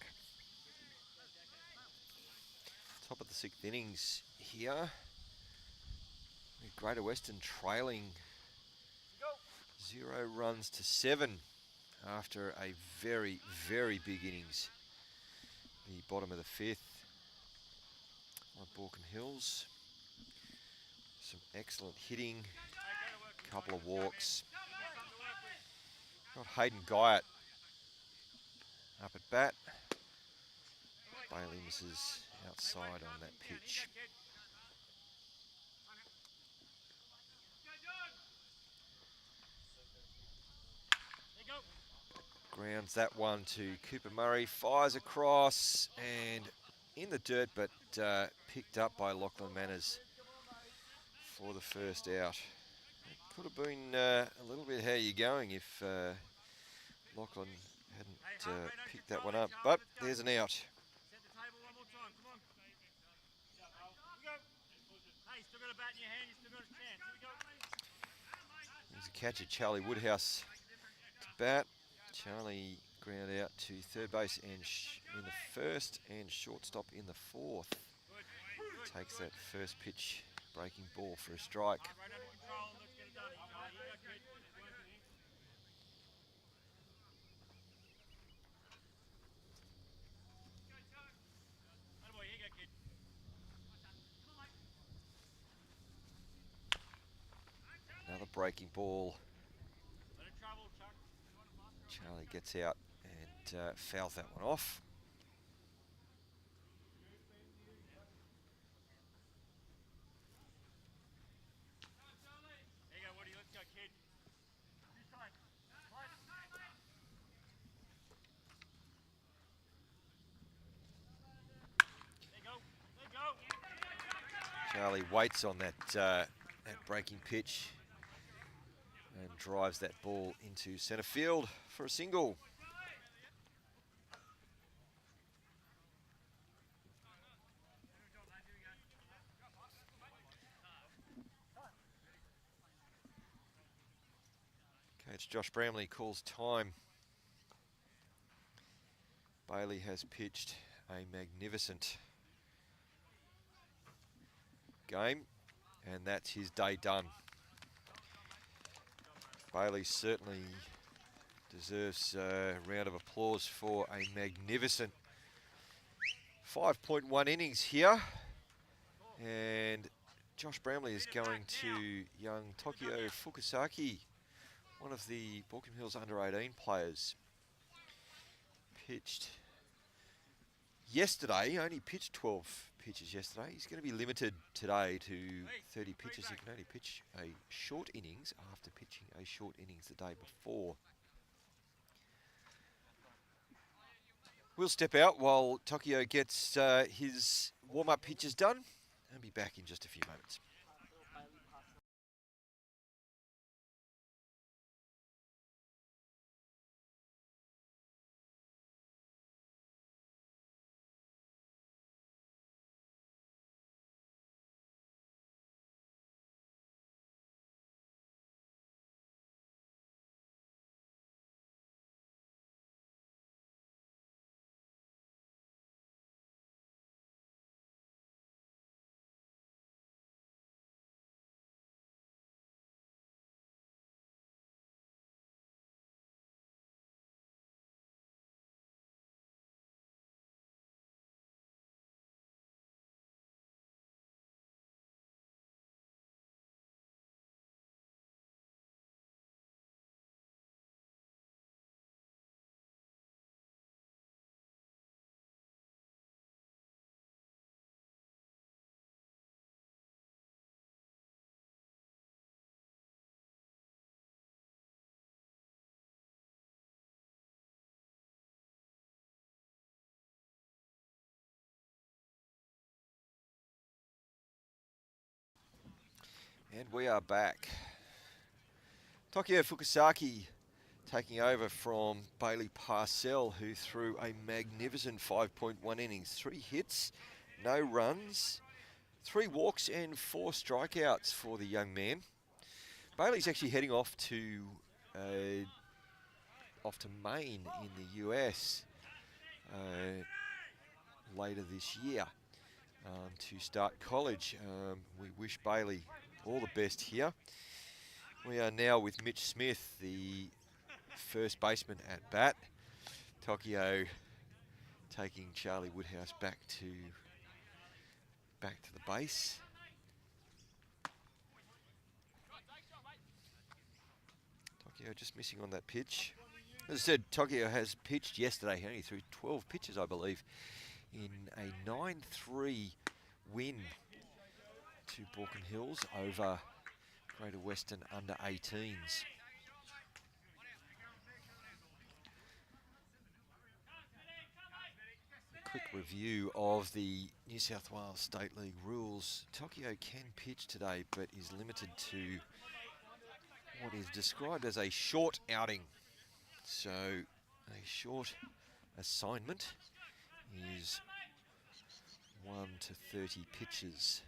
Top of the 6th innings here. With Greater Western trailing 0 runs to 7 after a very, very big innings. The bottom of the 5th on Baulkham Hills. Some excellent hitting, couple of walks. Got Hayden Guyot up at bat. Bailey misses outside on that pitch. Grounds that one to Cooper Murray, fires across and in the dirt, but picked up by Lachlan Manners for the first out. It could have been a little bit how you going if Lachlan hadn't picked that one up, but there's an out. There's a catch of Charlie Woodhouse to bat. Charlie ground out to third base and in the first and shortstop in the fourth. Takes that first pitch breaking ball for a strike. Another breaking ball. Charlie gets out and fouls that one off. Charlie waits on that breaking pitch and drives that ball into centre field for a single. Coach Josh Bramley calls time. Bailey has pitched a magnificent game, and that's his day done. Bailey certainly deserves a round of applause for a magnificent 5.1 innings here. And Josh Bramley is going to young Tokyo Fukusaki, one of the Baulkham Hills under-18 players. Pitched yesterday, only pitched 12 pitches yesterday. He's going to be limited today to 30 pitches. He can only pitch a short innings after pitching a short innings the day before. We'll step out while Tokyo gets his warm-up pitches done and be back in just a few moments. And we are back. Tokyo Fukusaki taking over from Bailey Parcell, who threw a magnificent 5.1 innings. 3 hits, no runs, 3 walks and 4 strikeouts for the young man. Bailey's actually heading off to Maine in the US later this year to start college. We wish Bailey all the best here. We are now with Mitch Smith, the first baseman at bat. Tokyo taking Charlie Woodhouse back to the base. Tokyo just missing on that pitch. As I said, Tokyo has pitched yesterday. He only threw 12 pitches, I believe, in a 9-3 win to Baulkham Hills over Greater Western under 18s. quick review of the New South Wales State League rules. Tokyo can pitch today, but is limited to what is described as a short outing. So a short assignment is 1 to 30 pitches.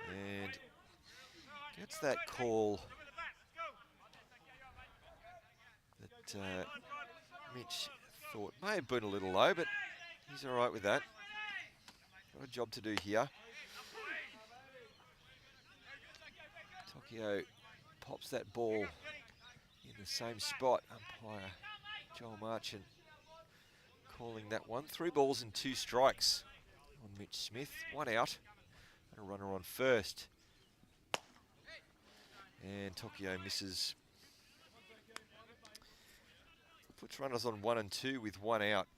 And gets that call that Mitch thought may have been a little low, but he's all right with that. Got a job to do here. Tokyo pops that ball in the same spot. Umpire Joel Marchant calling that one. 3 balls and 2 strikes on Mitch Smith. 1 out. A runner on first. And Tokyo misses. Puts runners on 1 and 2 with 1 out.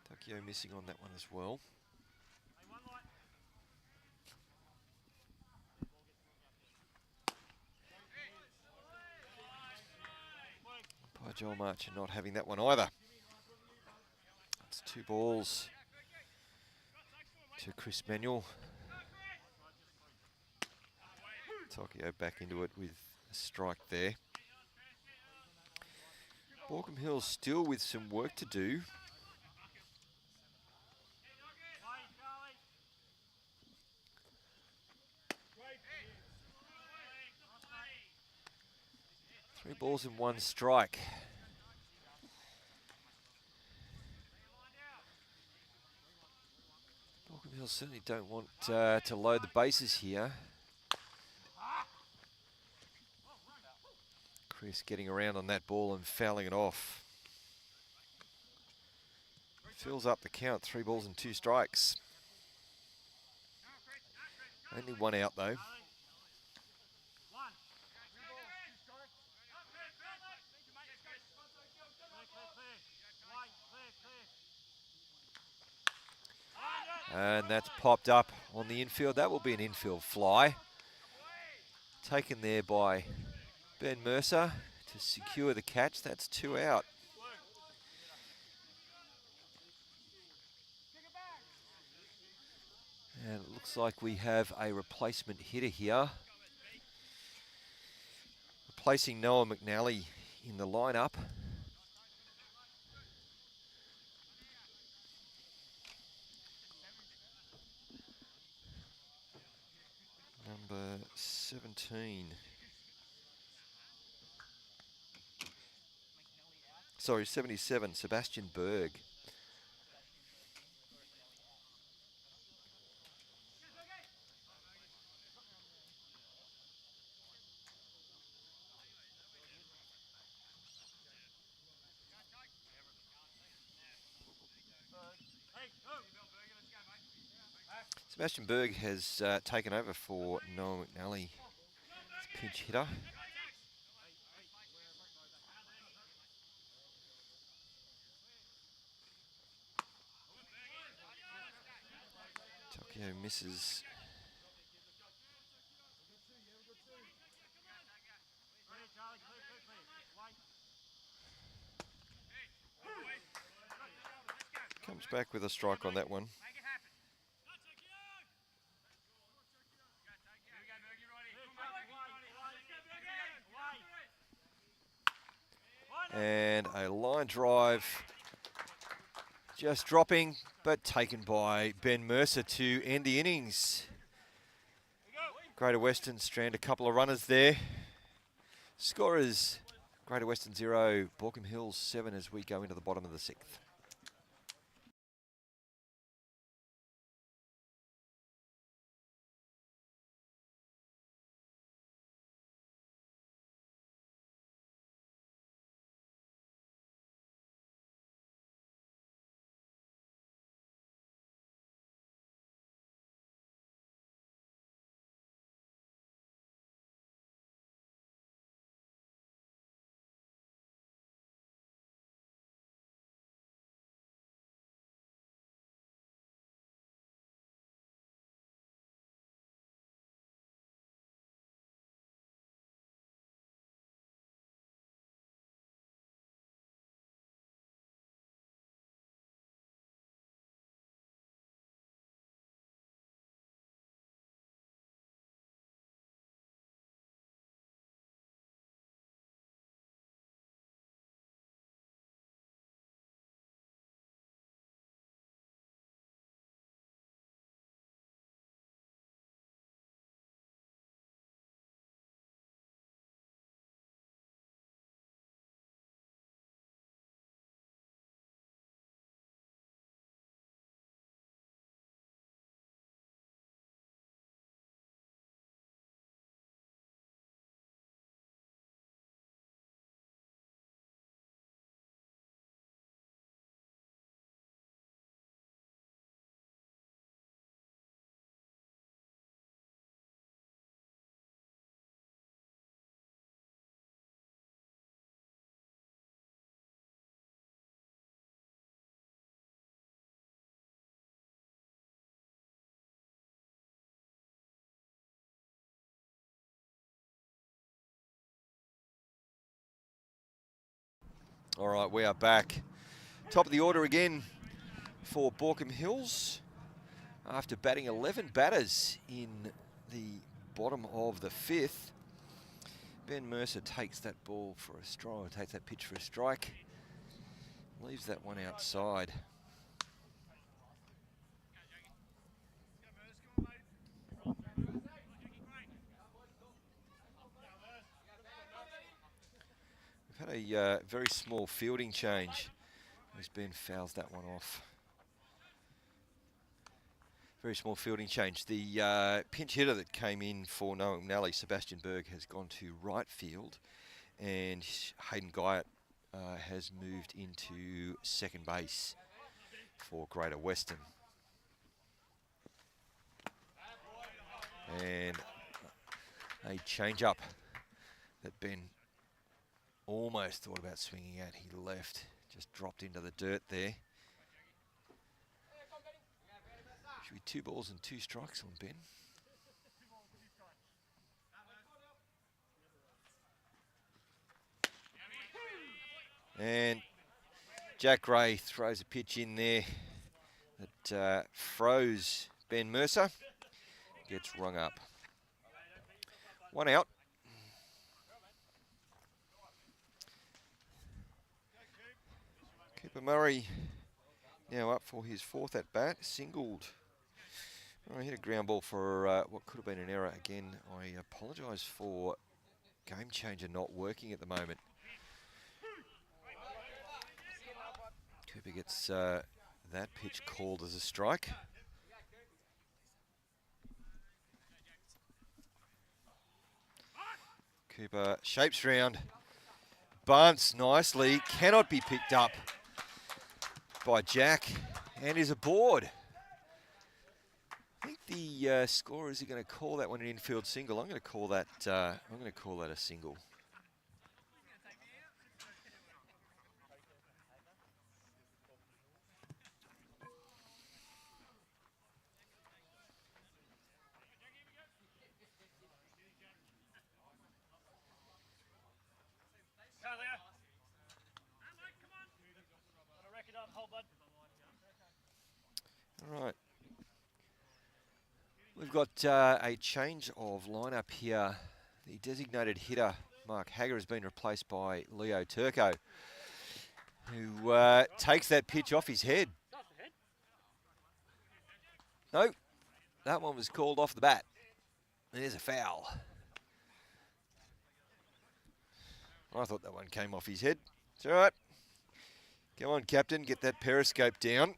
Tokyo missing on that one as well. Umpire Joel Marchant not having that one either. It's 2 balls to Chris Manuel. Tokyo back into it with a strike there. Baulkham Hills still with some work to do. Three balls and 1 strike. Baulkham Hills certainly don't want to load the bases here. Chris getting around on that ball and fouling it off. Fills up the count, 3 balls and 2 strikes. Only 1 out though. And that's popped up on the infield. That will be an infield fly. Taken there by Ben Mercer to secure the catch. That's 2 out. And it looks like we have a replacement hitter here. Replacing Noah McNally in the lineup. Number 17. Sorry, 77, Sebastian Berg. Sebastian Berg has taken over for Noah McNally, pinch hitter. Tokyo misses. Comes back with a strike on that one. And a line drive, just dropping, but taken by Ben Mercer to end the innings. Greater Western strand a couple of runners there. Scorers, Greater Western 0, Baulkham Hills 7 as we go into the bottom of the 6th. All right, we are back. Top of the order again for Baulkham Hills. After batting 11 batters in the bottom of the 5th, Ben Mercer takes that ball for a strike, takes that pitch for a strike, leaves that one outside. We've had a very small fielding change as Ben fouls that one off. Very small fielding change. The pinch hitter that came in for Noah McNally, Sebastian Berg, has gone to right field, and Hayden Guyot has moved into second base for Greater Western. And a change-up that Ben almost thought about swinging at. He left, just dropped into the dirt there. Should be 2 balls and 2 strikes on Ben. And Jack Gray throws a pitch in there that froze Ben Mercer. Gets rung up. 1 out. Cooper Murray now up for his 4th at bat, singled. Oh, he hit a ground ball for what could have been an error. Again, I apologise for Game Changer not working at the moment. Cooper gets that pitch called as a strike. Cooper shapes round, bunts nicely, cannot be picked up by Jack, and is aboard. I think the scorers are going to call that one an infield single. I'm going to call that. A single. All right. We've got a change of lineup here. The designated hitter, Mark Hagger, has been replaced by Leo Turco, who takes that pitch off his head. No, that one was called off the bat. There's a foul. I thought that one came off his head. It's all right. Come on, Captain, get that periscope down.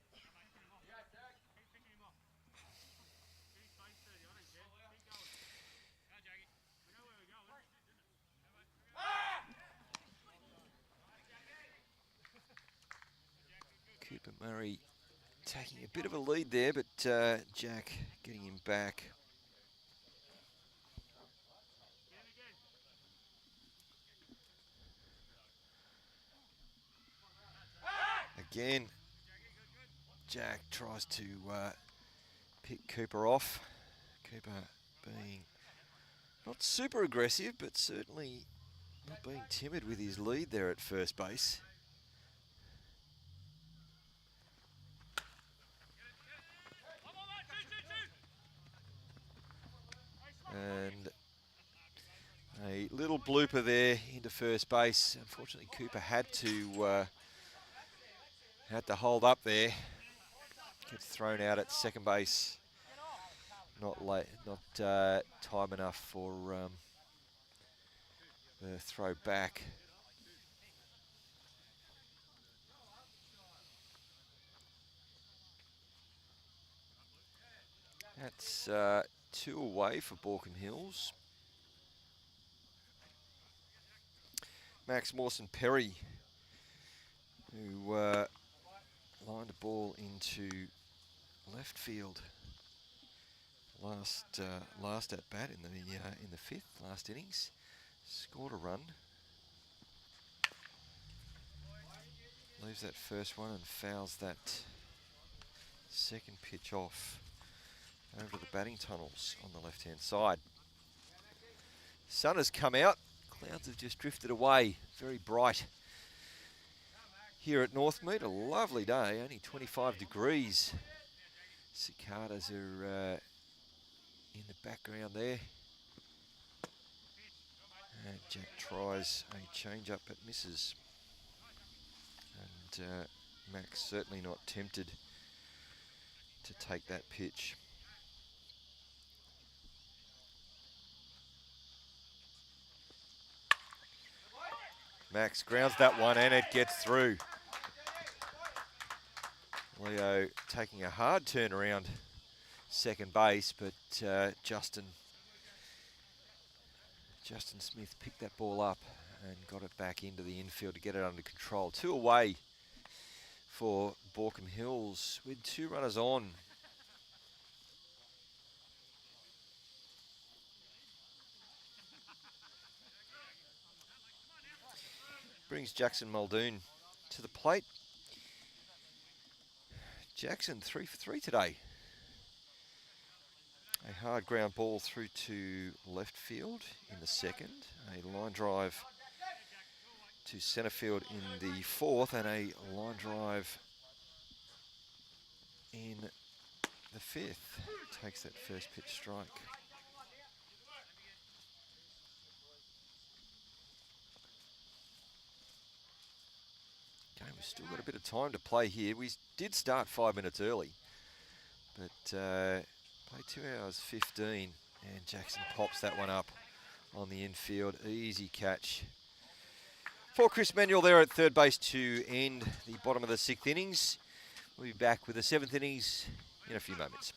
Cooper Murray taking a bit of a lead there, but Jack getting him back. Again, Jack tries to pick Cooper off. Cooper being not super aggressive, but certainly not being timid with his lead there at first base. And a little blooper there into first base. Unfortunately, Cooper had to hold up there. Gets thrown out at second base. Not time enough for the throw back. That's 2 away for Baulkham Hills. Max Mawson-Perry, who lined a ball into left field last at bat in the 5th, last innings, scored a run. Leaves that first one and fouls that second pitch off over to the batting tunnels on the left-hand side. Sun has come out. Clouds have just drifted away. Very bright here at Northmead. A lovely day, only 25 degrees. Cicadas are in the background there. And Jack tries a change-up but misses. And Max certainly not tempted to take that pitch. Max grounds that one and it gets through. Leo taking a hard turn around second base, but Justin Smith picked that ball up and got it back into the infield to get it under control. 2 away for Baulkham Hills with 2 runners on. Brings Jackson Muldoon to the plate. Jackson 3 for 3 today. A hard ground ball through to left field in the second. A line drive to centre field in the fourth, and a line drive in the fifth. Takes that first pitch strike. Game, we've still got a bit of time to play here. We did start 5 minutes early, but play 2 hours 15, and Jackson pops that one up on the infield. Easy catch for Chris Manuel there at third base to end the bottom of the 6th innings. We'll be back with the 7th innings in a few moments.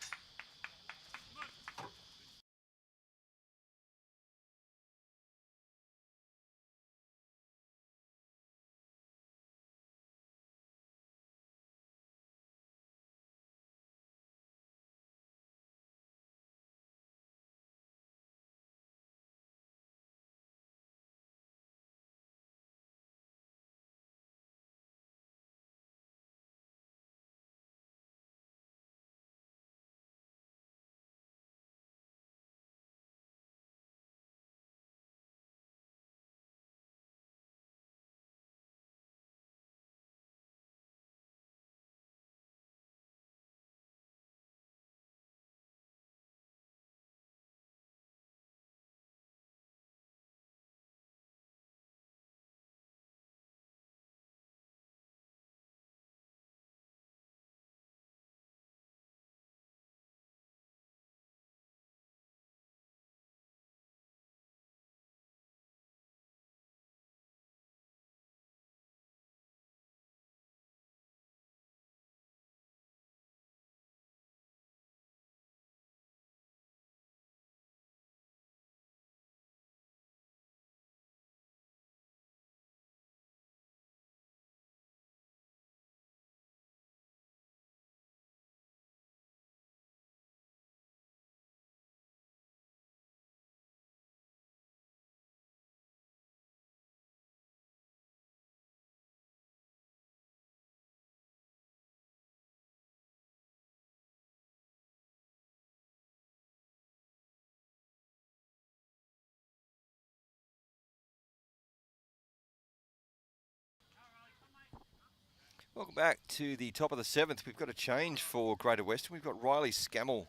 Welcome back to the top of the 7th. We've got a change for Greater Western. We've got Riley Scammell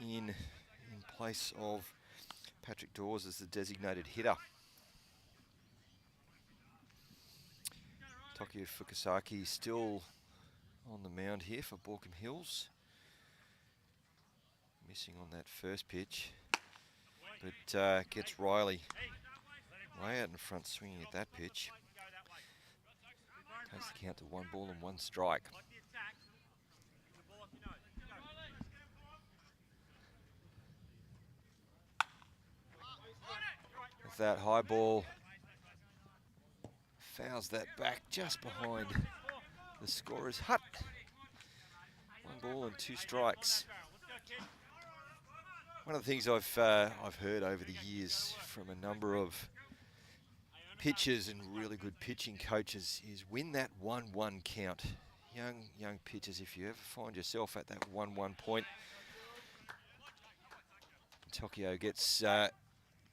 in place of Patrick Dawes as the designated hitter. Tokyo Fukasaki still on the mound here for Baulkham Hills. Missing on that first pitch, but gets Riley way out in front swinging at that pitch. Takes the count to 1 ball and 1 strike. With that high ball, fouls that back just behind the scorer's hut. 1 ball and 2 strikes. One of the things I've heard over the years from a number of pitchers and really good pitching coaches is win that 1-1 count. Young pitchers, if you ever find yourself at that 1-1 point, Tokyo gets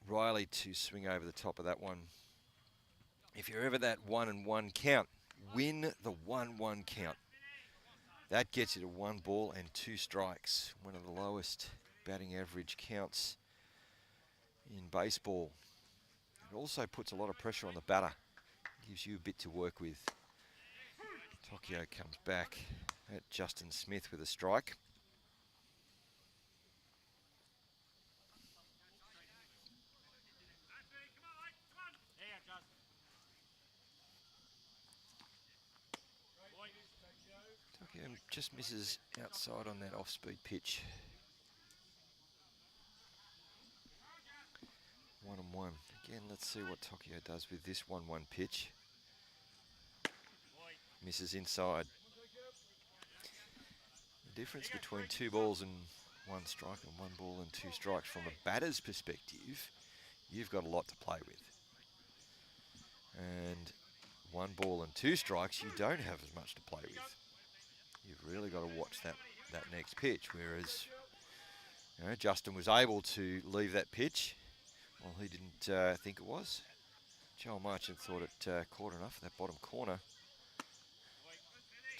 Riley to swing over the top of that one. If you're ever that 1-1 count, win the 1-1 count. That gets you to 1 ball and 2 strikes. One of the lowest batting average counts in baseball. It also puts a lot of pressure on the batter. Gives you a bit to work with. Tokyo comes back at Justin Smith with a strike. Tokyo just misses outside on that off-speed pitch. 1-1. Again, let's see what Tokyo does with this 1-1 pitch. Misses inside. The difference between 2 balls and 1 strike and 1 ball and 2 strikes from a batter's perspective, you've got a lot to play with. And 1 ball and 2 strikes, you don't have as much to play with. You've really got to watch that next pitch, whereas Justin was able to leave that pitch. Well, he didn't think it was. Joel Marchant thought it caught enough in that bottom corner.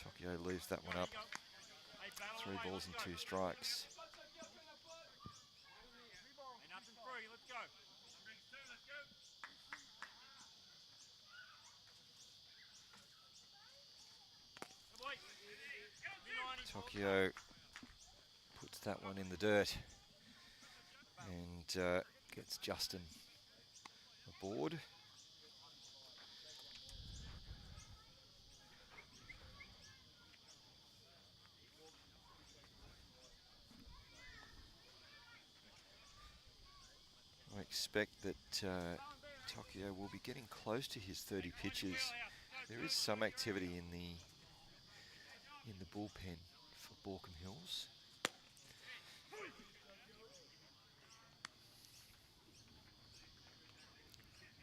Tokyo leaves that one up. 3 balls and 2 strikes. Tokyo puts that one in the dirt and gets Justin aboard. I expect that Tokyo will be getting close to his 30 pitches. There is some activity in the bullpen for Baulkham Hills.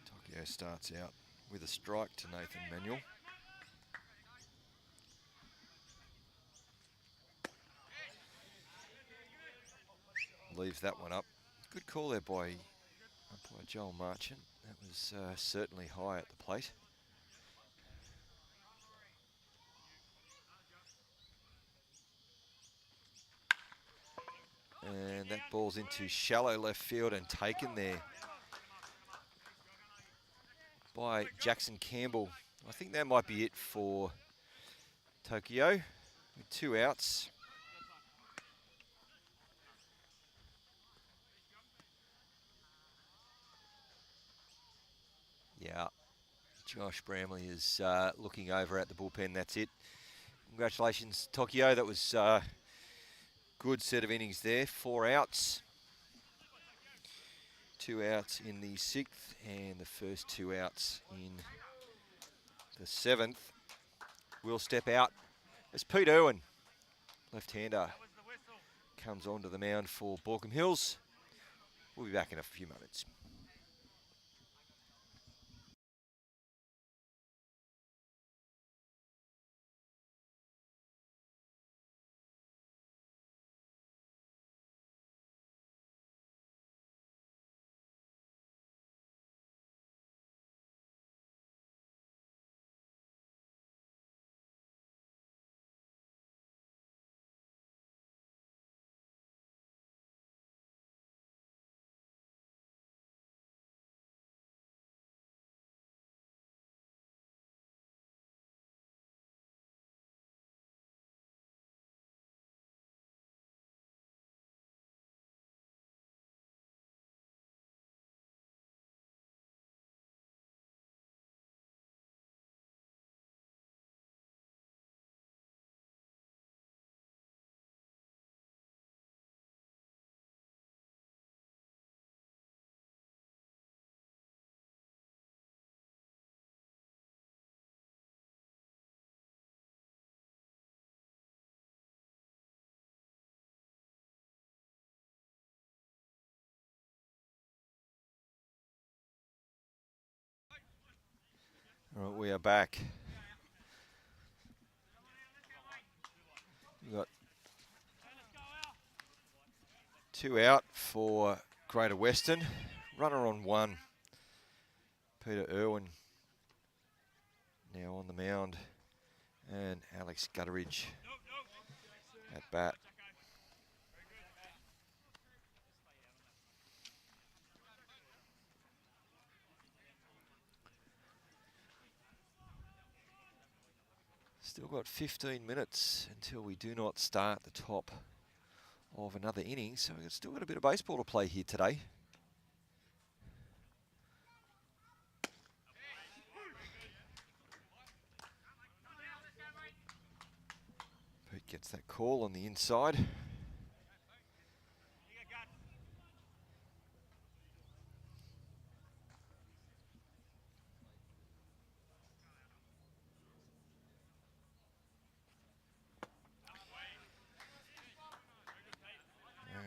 Tokyo starts out with a strike to Nathan Manuel. Leaves that one up. Good call there by Joel Marchant. That was certainly high at the plate. And that ball's into shallow left field and taken there by Jackson Campbell. I think that might be it for Tokyo with 2 outs. Yeah, Josh Bramley is looking over at the bullpen. That's it. Congratulations, Tokyo. That was good set of innings there. 4 outs. 2 outs in the 6th and the first 2 outs in the 7th. Will step out as Pete Irwin, left-hander, comes onto the mound for Baulkham Hills. We'll be back in a few moments. All right, we are back. We've got 2 out for Greater Western. Runner on 1. Peter Irwin now on the mound. And Alex Gutteridge at bat. Still got 15 minutes until we do not start the top of another inning, so we've still got a bit of baseball to play here today. Pete gets that call on the inside.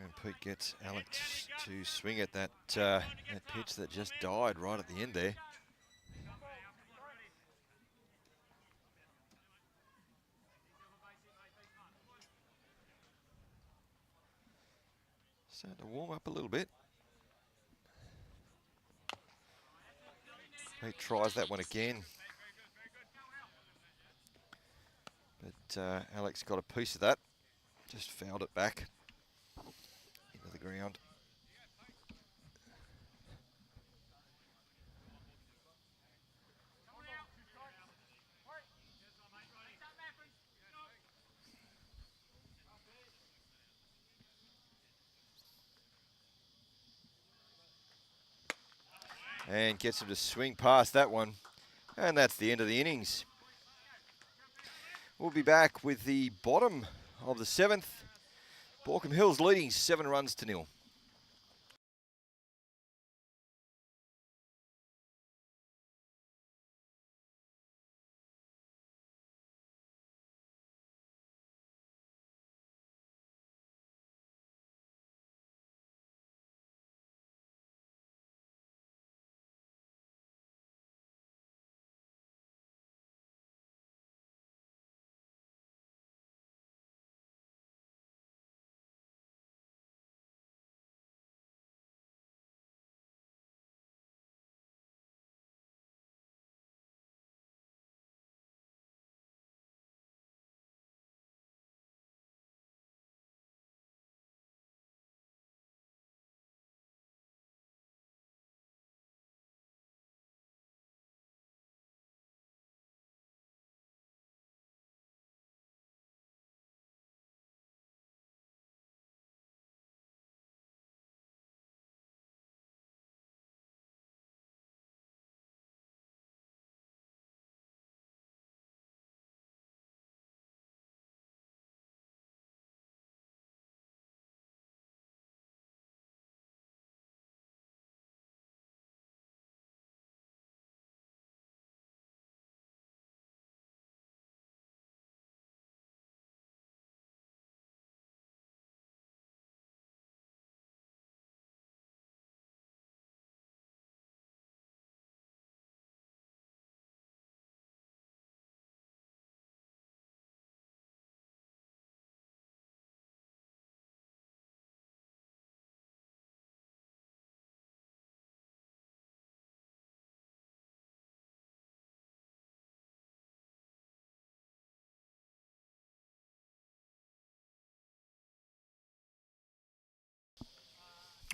And Pete gets Alex to swing at that, that pitch that just died right at the end there. Starting to warm up a little bit. Pete tries that one again. But Alex got a piece of that. Just fouled it back into the ground. And gets him to swing past that one. And that's the end of the innings. We'll be back with the bottom of the 7th. Baulkham Hills leading 7 runs to 0.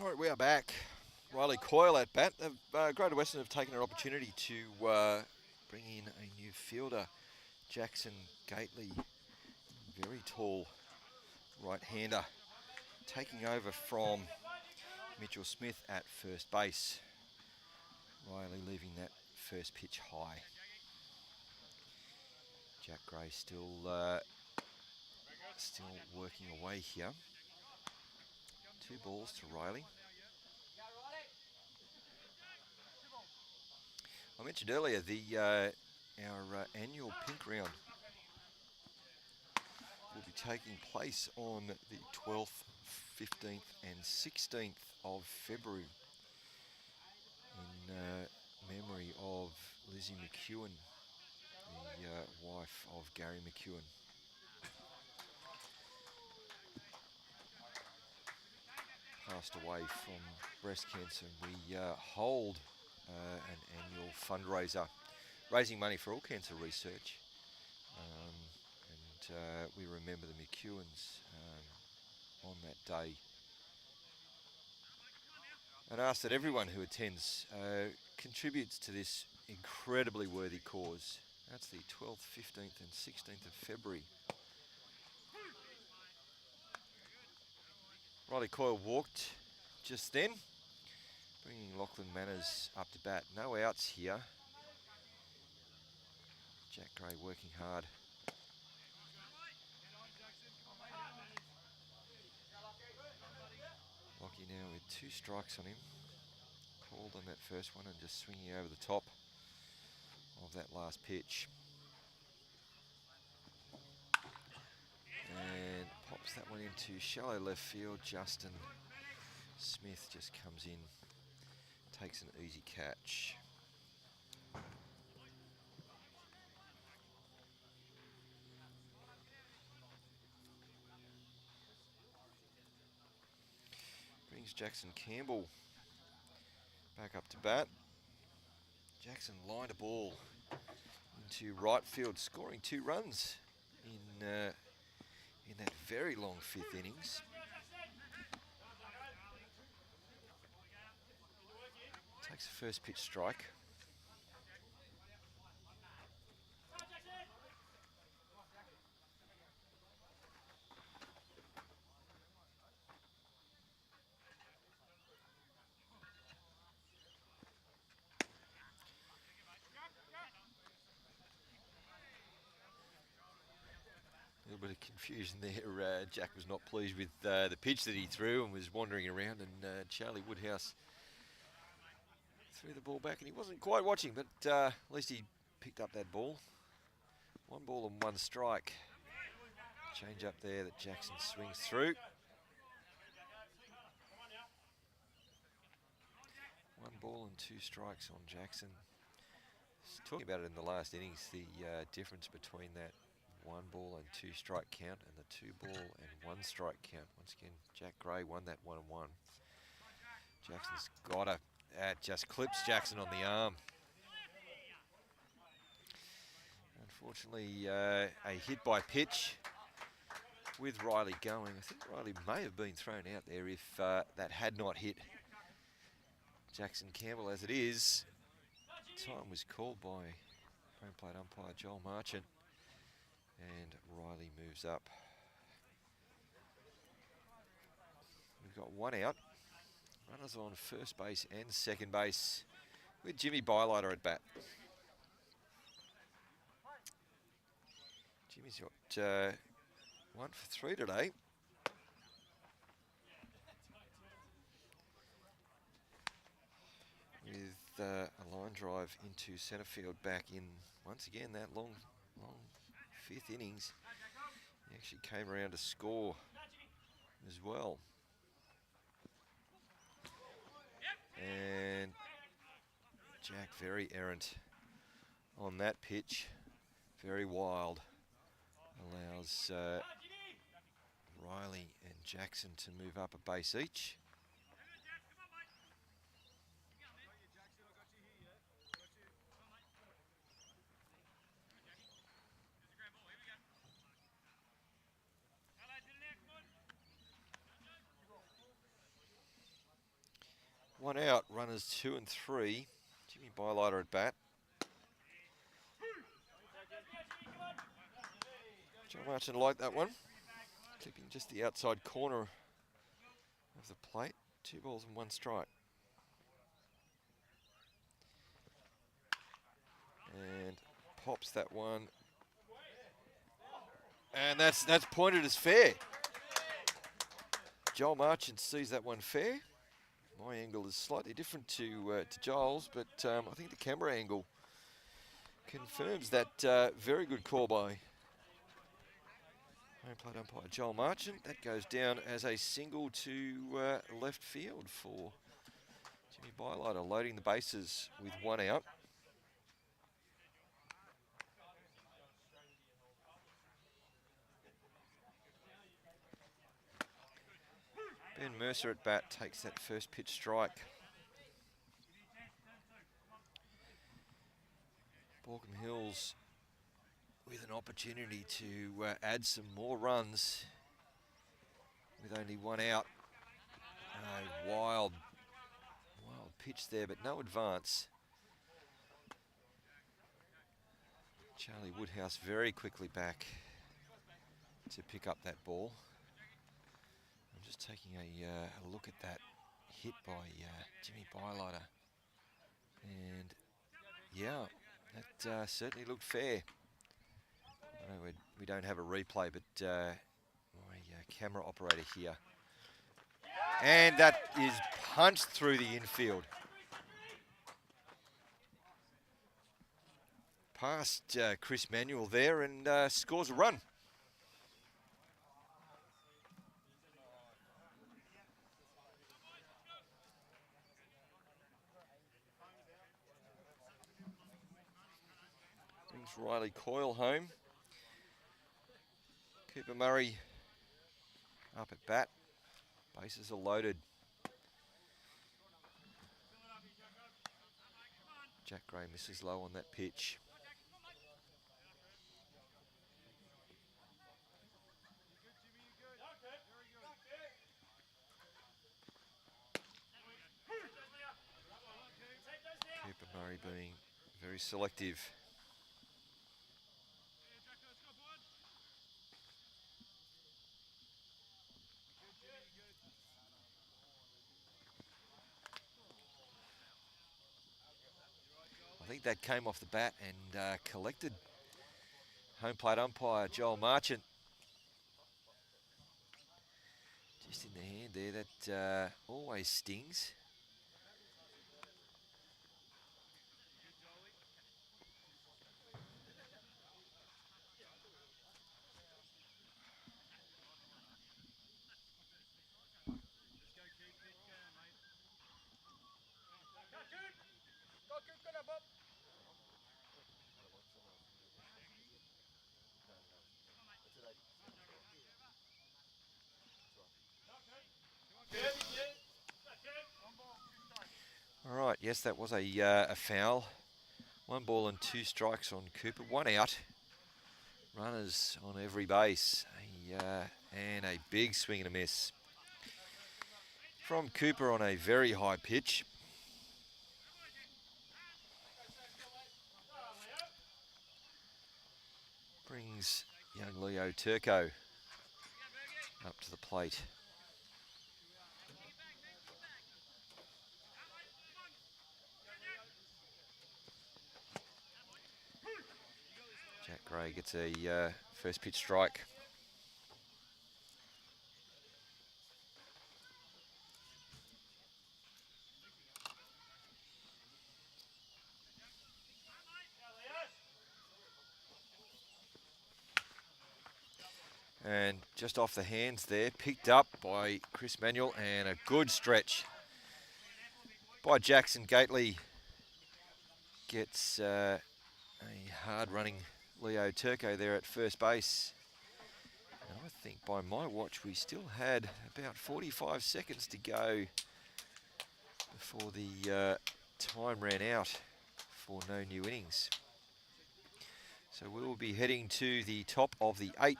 All right, we are back. Riley Coyle at bat. Greater Western have taken an opportunity to bring in a new fielder, Jackson Gately, very tall right-hander, taking over from Mitchell Smith at first base. Riley leaving that first pitch high. Jack Gray still working away here. 2 balls to Riley. I mentioned earlier our annual pink round will be taking place on the 12th, 15th and 16th of February in memory of Lizzie McEwen, the wife of Gary McEwen. Passed away from breast cancer. We hold an annual fundraiser raising money for all cancer research we remember the McEwens on that day. And ask that everyone who attends contributes to this incredibly worthy cause. That's the 12th, 15th and 16th of February. Riley Coyle walked just then, bringing Lachlan Manners up to bat. No outs here. Jack Gray working hard. Lockie now with 2 strikes on him. Called on that first one and just swinging over the top of that last pitch. And pops that one into shallow left field. Justin Smith just comes in, takes an easy catch. Brings Jackson Campbell back up to bat. Jackson lined a ball into right field, scoring 2 runs in that very long 5th innings. Takes the first pitch strike. A little bit of confusion there. Jack was not pleased with the pitch that he threw and was wandering around, and Charlie Woodhouse threw the ball back, and he wasn't quite watching, but at least he picked up that ball. 1 ball and 1 strike. Change up there that Jackson swings through. 1 ball and 2 strikes on Jackson. Talking about it in the last innings, the difference between that 1 ball and 2 strike count and the 2 ball and 1 strike count. Once again, Jack Gray won that 1-1. Jackson's got a, that just clips Jackson on the arm. Unfortunately, a hit by pitch with Riley going. I think Riley may have been thrown out there if that had not hit Jackson Campbell. As it is, time was called by home plate umpire Joel Marchant, and Riley moves up. We've got 1 out. Runners on first base and second base with Jimmy Bylighter at bat. Jimmy's got 1 for 3 today. With a line drive into centre field back in, once again, that long 5th innings. He actually came around to score as well. And Jack very errant on that pitch. Very wild. Allows Riley and Jackson to move up a base each. One out, runners 2 and 3. Jimmy Bylighter at bat. Joe Marchant liked that one. Clipping just the outside corner of the plate. 2 balls and 1 strike. And pops that one. And that's pointed as fair. Joel Marchant sees that one fair. My angle is slightly different to Joel's, but I think the camera angle confirms that very good call by home plate umpire Joel Marchant. That goes down as a single to left field for Jimmy Bylighter, loading the bases with 1 out. Ben Mercer at bat takes that first pitch strike. Baulkham Hills with an opportunity to add some more runs with only one out. A wild pitch there, but no advance. Charlie Woodhouse very quickly back to pick up that ball. I'm just taking a look at that hit by Jimmy Bylighter. And yeah, that certainly looked fair. I know we don't have a replay, but my camera operator here. And that is punched through the infield. Past Chris Manuel there and scores a run. Brings Riley Coyle home. Cooper Murray up at bat. Bases are loaded. Jack Gray misses low on that pitch. Cooper Murray being very selective. I think that came off the bat and collected home plate umpire Joel Marchant. Just in the hand there, that always stings. All right, yes, that was a foul. 1 ball and 2 strikes on Cooper. 1 out. Runners on every base. And a big swing and a miss from Cooper on a very high pitch. Brings young Leo Turco up to the plate. Jack Gray gets a first pitch strike. And just off the hands there, picked up by Chris Manuel, and a good stretch by Jackson Gately. Gets a hard-running Leo Turco there at first base. And I think by my watch we still had about 45 seconds to go before the time ran out for no new innings. So we will be heading to the top of the 8th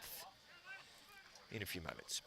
in a few moments.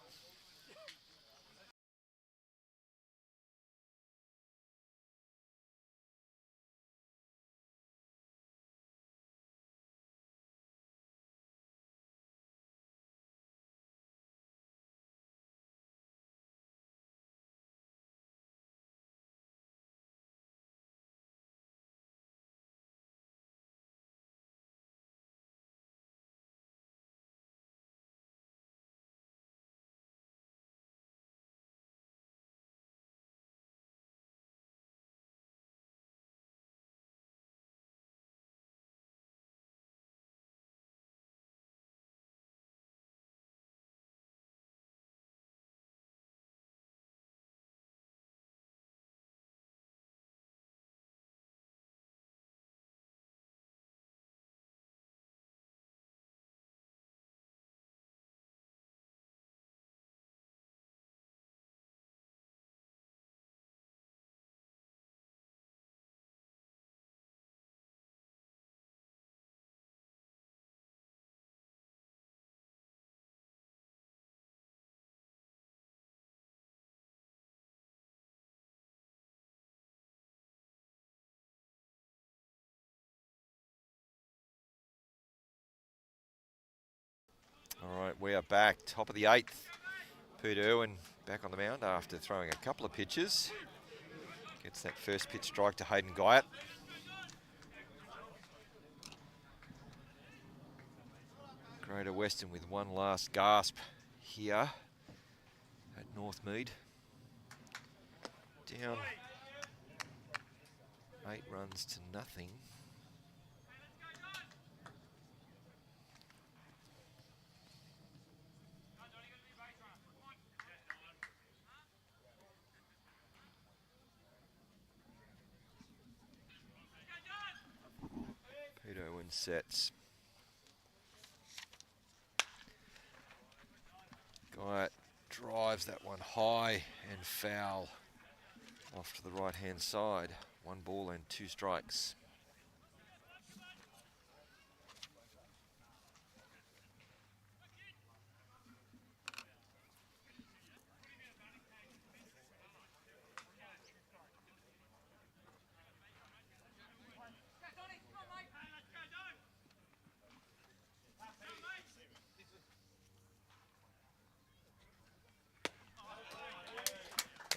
right, we are back, top of the 8th. Peter Irwin back on the mound after throwing a couple of pitches. Gets that first pitch strike to Hayden Guyot. Greater Western with one last gasp here at Northmead. Down 8 runs to nothing. Peter Irwin sets. Guyot drives that one high and foul off to the right-hand side. 1 ball and 2 strikes.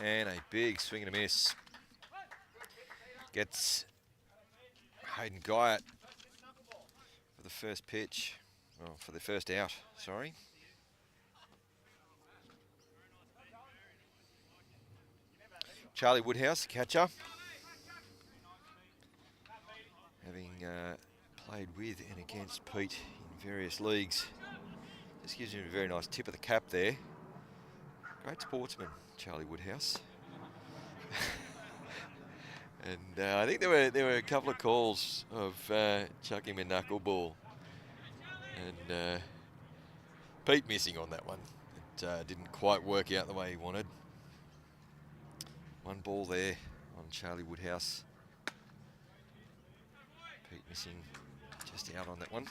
And a big swing and a miss. Gets Hayden Guyot for the first pitch. Well, for the first out, sorry. Charlie Woodhouse, the catcher. Having played with and against Pete in various leagues. Just gives him a very nice tip of the cap there. Great sportsman, Charlie Woodhouse. And I think there were a couple of calls of chucking him a knuckleball. And Pete missing on that one. It didn't quite work out the way he wanted. 1 ball there on Charlie Woodhouse. Pete missing just out on that one.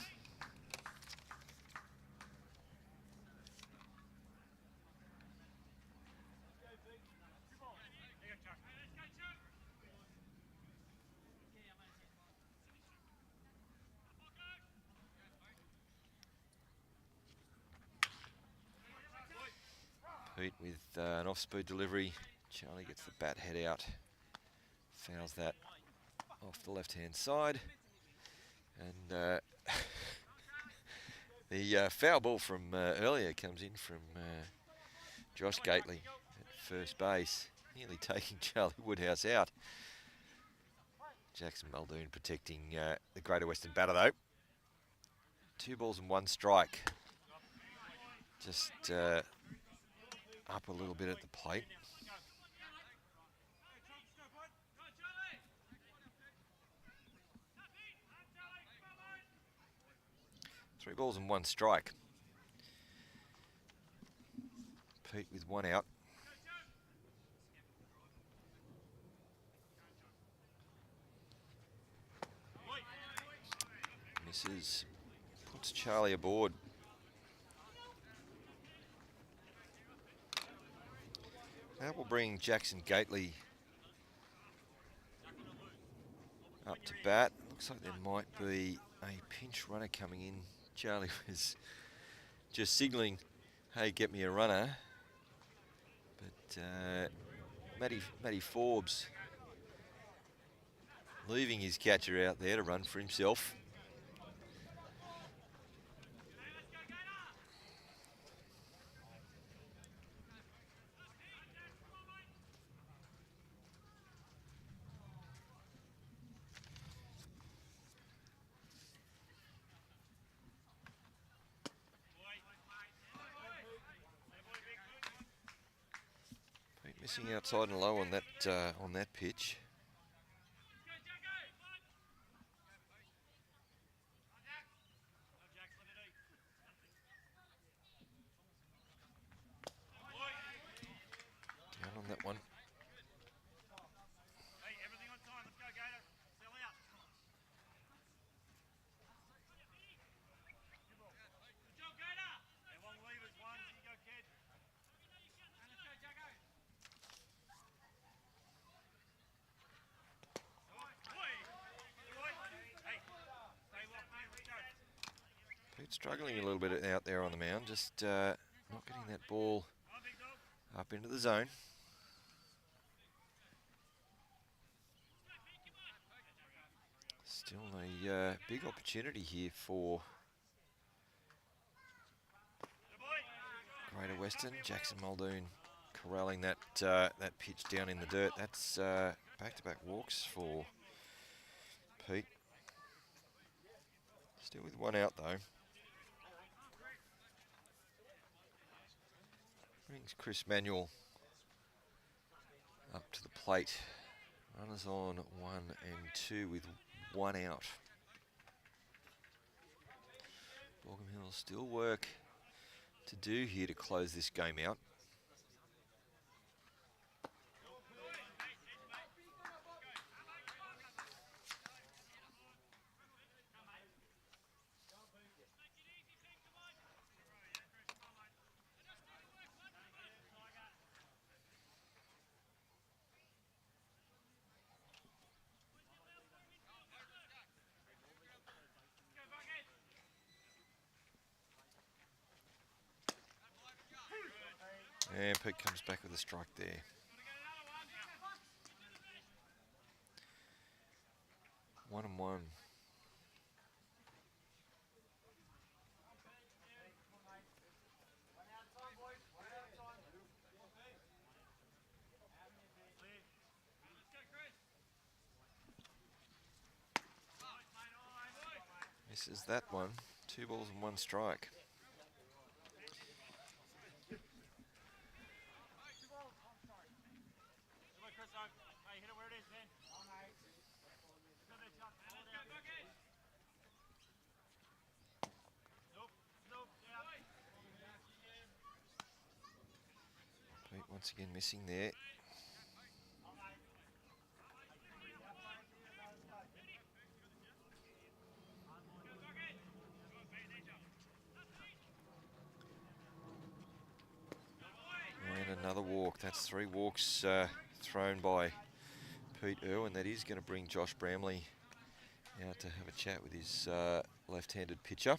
Pete with an off-speed delivery. Charlie gets the bat head out. Fouls that off the left-hand side. And the foul ball from earlier comes in from Josh Gately at first base, nearly taking Charlie Woodhouse out. Jackson Muldoon protecting the Greater Western batter though. 2 balls and 1 strike. Just up a little bit at the plate. Three balls and 1 strike. Pete with 1 out. Misses. Puts Charlie aboard. That will bring Jackson Gately up to bat. Looks like there might be a pinch runner coming in. Charlie was just signalling, hey, get me a runner. But Matty Forbes leaving his catcher out there to run for himself. Missing outside and low on that pitch. Down on that one. struggling a little bit out there on the mound, just not getting that ball up into the zone. Still a big opportunity here for Greater Western. Jackson Muldoon corralling that that pitch down in the dirt. That's back-to-back walks for Pete. Still with one out though. Brings Chris Manuel up to the plate. Runners on 1 and 2 with one out. Baulkham Hill still work to do here to close this game out. And Pete comes back with a strike there. One and one. Misses that one. 2 balls and 1 strike. Pete once again missing there. And another walk. That's 3 walks thrown by Pete Irwin. That is going to bring Josh Bramley out to have a chat with his left-handed pitcher.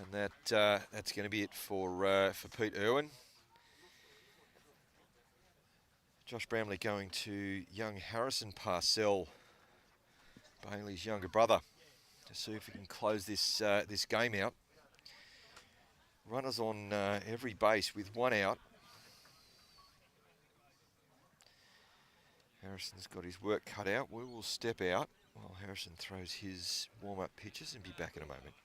And that's going to be it for Pete Irwin. Josh Bramley going to young Harrison Parcell, Bailey's younger brother, to see if he can close this this game out. Runners on every base with 1 out. Harrison's got his work cut out. We will step out while Harrison throws his warm-up pitches and be back in a moment.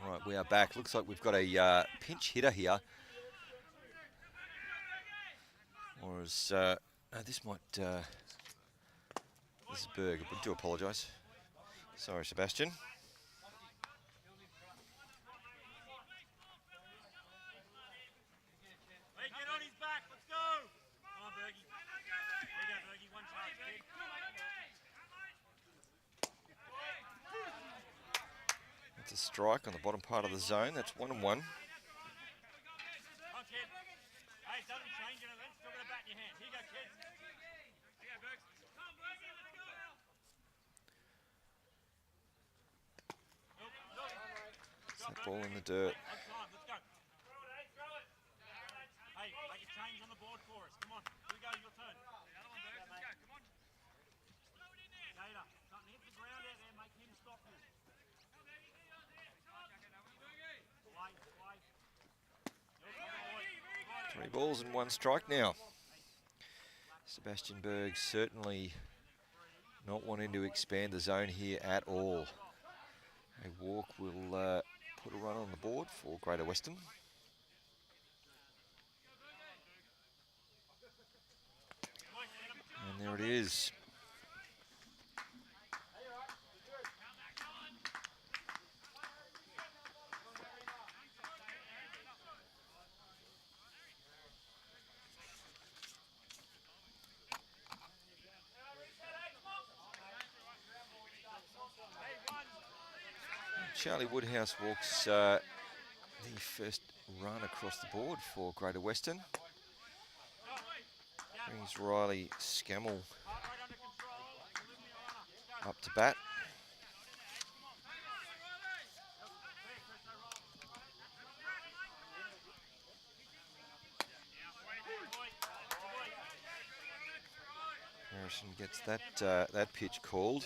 All right, we are back. Looks like we've got a pinch hitter here. Or as no, this might this is Berg. I do apologise. Sorry, Sebastian. Hey, get on his back. Let's go. Come on, Bergie. the strike on the bottom part of the zone. That's 1 and 1. It's that ball in the dirt. Three balls and 1 strike now. Sebastian Berg certainly not wanting to expand the zone here at all. A walk will put a run on the board for Greater Western. And there it is. Charlie Woodhouse walks the first run across the board for Greater Western. Brings Riley Scammell up to bat. Harrison gets that pitch called.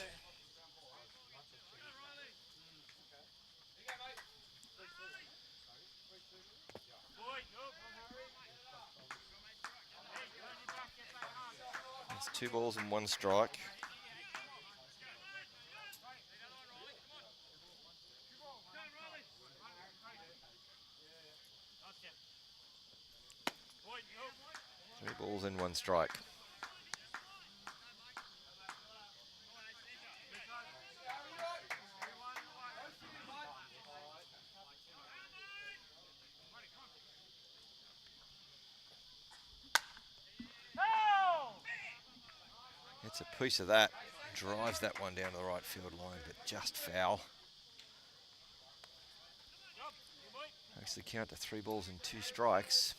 It's 2 balls and 1 strike. Three balls and 1 strike. It's a piece of that. Drives that one down to the right field line, but just foul. Makes the count to 3 balls and 2 strikes.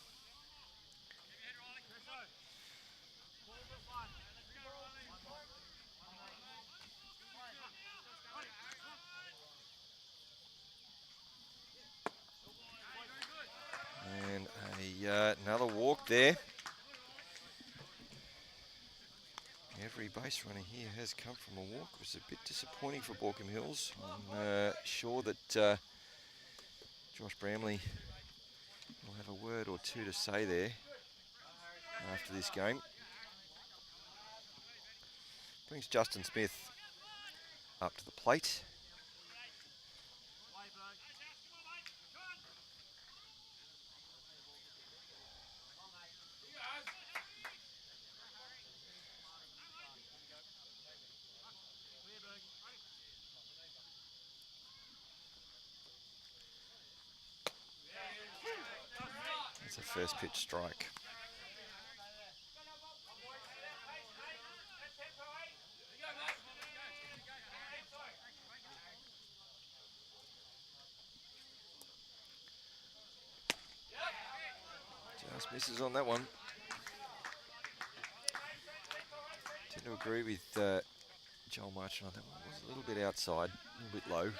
And another walk there. Every base runner here has come from a walk. It was a bit disappointing for Baulkham Hills. I'm sure that Josh Bramley will have a word or two to say there after this game. Brings Justin Smith up to the plate. It's a first pitch strike. Just misses on that one. Tend to agree with Joel Marchant on that one. Was a little bit outside, a little bit low.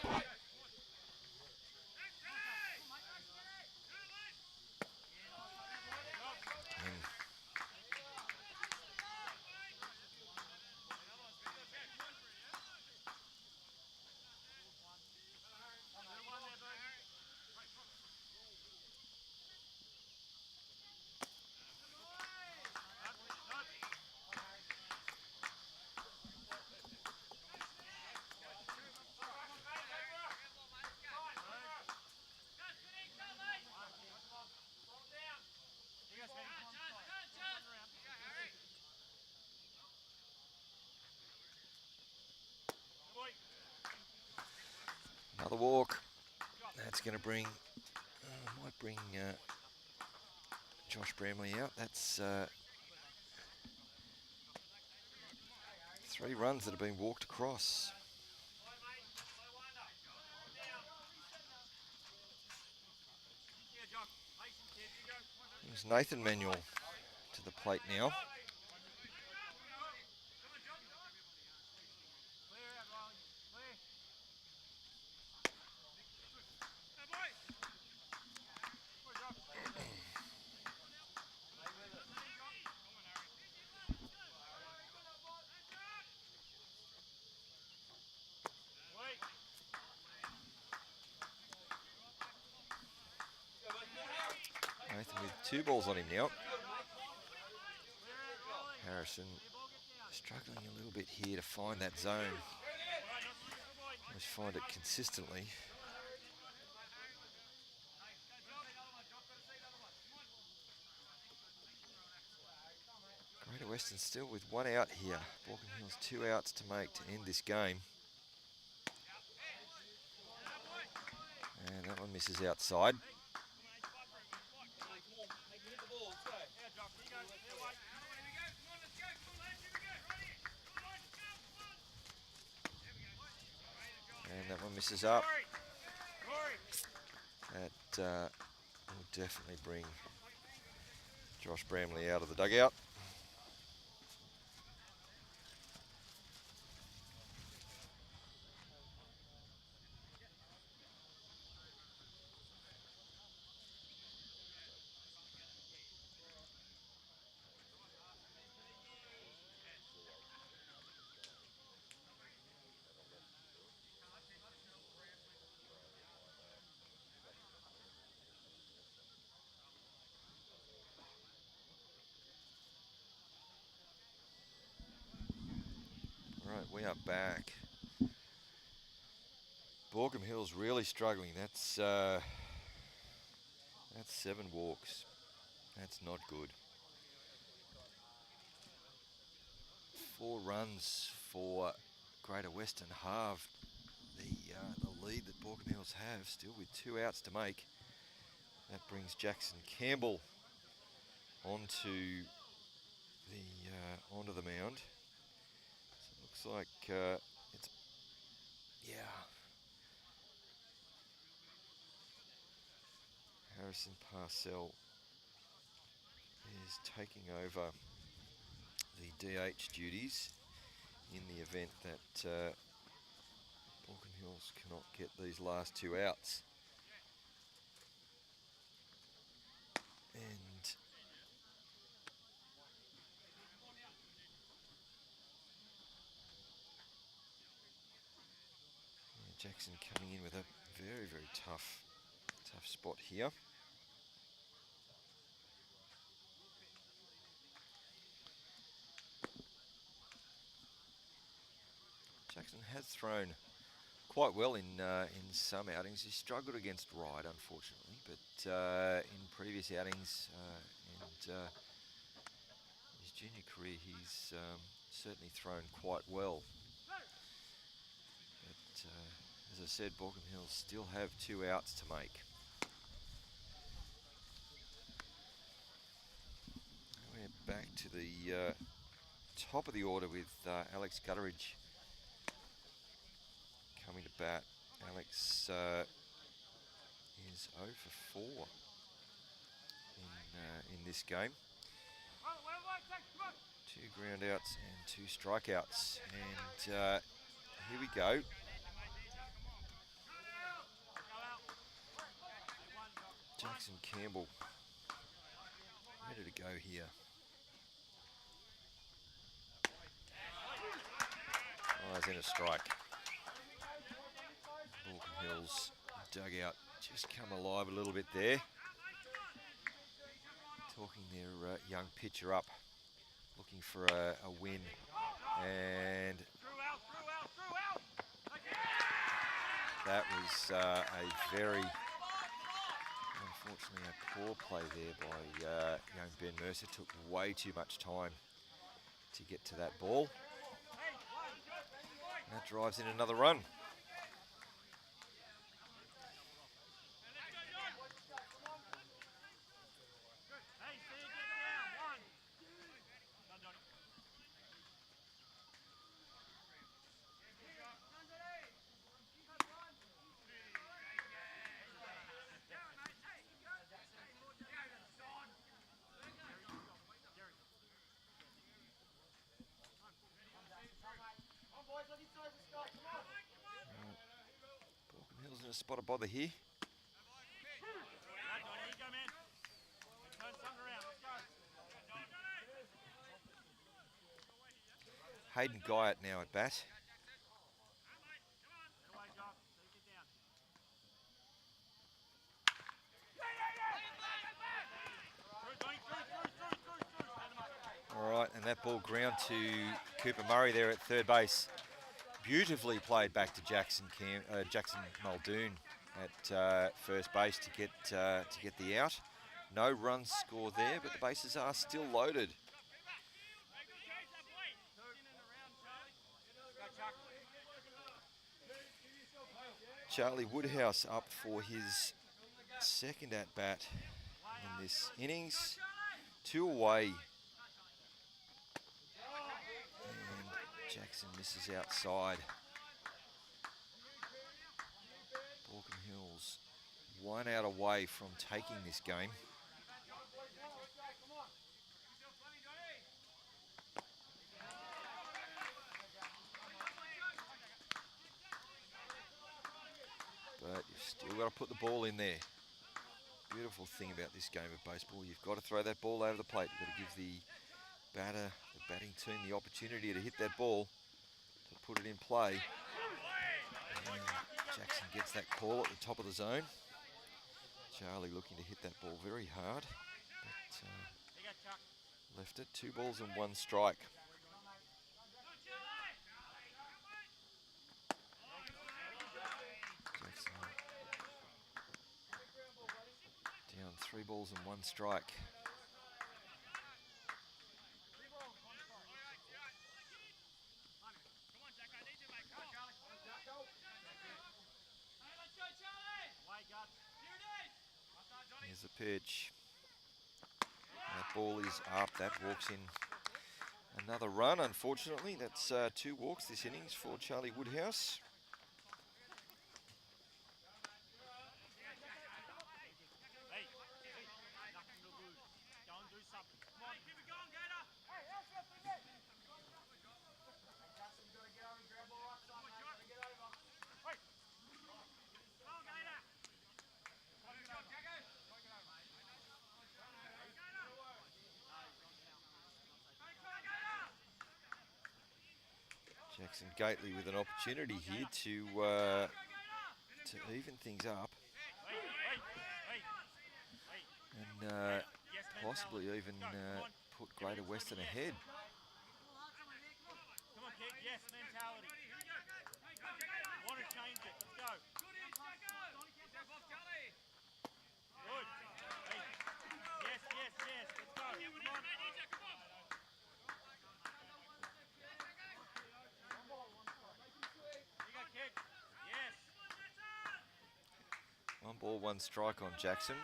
Another walk. That's going to bring, might bring Josh Bramley out. That's 3 runs that have been walked across. There's Nathan Manuel to the plate now. Nathan with 2 balls on him now. Harrison struggling a little bit here to find that zone. Always find it consistently. Greater Western still with 1 out here. Baulkham Hills 2 outs to make to end this game. And that one misses outside. And that one misses up. That will definitely bring Josh Bramley out of the dugout. Right, we are back. Baulkham Hills really struggling. That's 7 walks. That's not good. 4 runs for Greater Western halved the lead that Baulkham Hills have, still with 2 outs to make. That brings Jackson Campbell onto the mound. So it looks like it's Harrison Parcell is taking over the DH duties in the event that Baulkham Hills cannot get these last 2 outs. And Jackson coming in with a very, very tough spot here. Jackson has thrown quite well in some outings. He struggled against Ryde, unfortunately, but in previous outings and his junior career, he's certainly thrown quite well. But as I said, Baulkham Hills still have 2 outs to make. We're back to the top of the order with Alex Gutteridge coming to bat. Alex is 0 for 4 in this game. 2 ground outs and 2 strikeouts. And here we go. Jackson Campbell ready to go here. Eyes in a strike. Baulkham Hills dugout just come alive a little bit there. Talking their young pitcher up, looking for a win. And that was a very, unfortunately, a poor play there by young Ben Mercer. Took way too much time to get to that ball. And that drives in another run. a spot of bother here. Hayden Guyot now at bat. All right, and that ball ground to Cooper Murray there at third base. Beautifully played back to Jackson Muldoon at first base to get the out. No runs scored there, but the bases are still loaded. Charlie Woodhouse up for his second at bat in this innings. 2 away. And Jackson misses outside. Baulkham Hills 1 out away from taking this game. But you've still got to put the ball in there. Beautiful thing about this game of baseball, you've got to throw that ball over the plate. You've got to give the batting team the opportunity to hit that ball, to put it in play. And Jackson gets that call at the top of the zone. Charlie looking to hit that ball very hard, but left it. 2 balls and 1 strike. Jackson down 3 balls and 1 strike. Here's the pitch. That ball is up. That walks in another run, unfortunately. That's 2 walks this innings for Charlie Woodhouse. Jackson Gately with an opportunity here to even things up and possibly even put Greater Western ahead. Come on, kid. Yes, mentality. Want to change it. Let's go. Good. Hey. Yes, yes, yes. Let's go. Come on. You got kick. Yes. 1 ball, 1 strike on Jackson.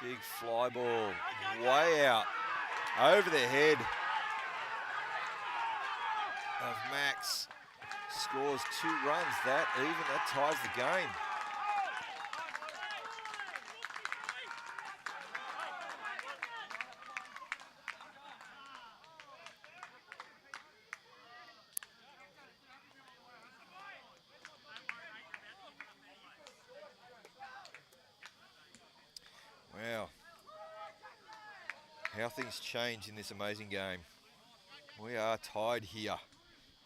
Big fly ball, way out, over the head of Max. Scores 2 runs, that ties the game. Wow. How things change in this amazing game. We are tied here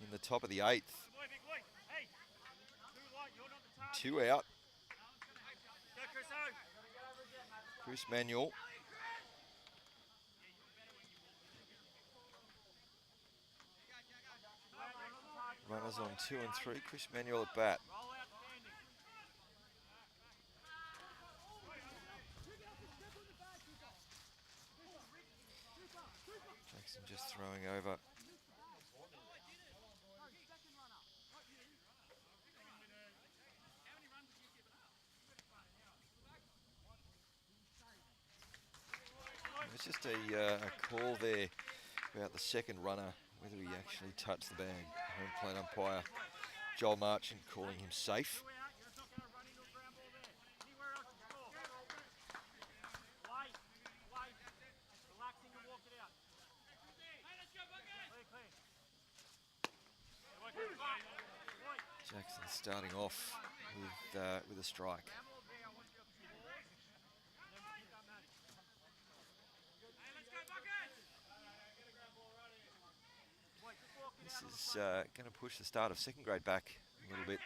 in the top of the 8th. 2 out. Chris Manuel. Runners on 2 and 3. Chris Manuel at bat. Jackson just throwing over. It's just a call there about the second runner, whether he actually touched the bag. Home plate umpire Joel Marchant calling him safe. Jackson starting off with a strike. This is going to push the start of second grade back a little bit.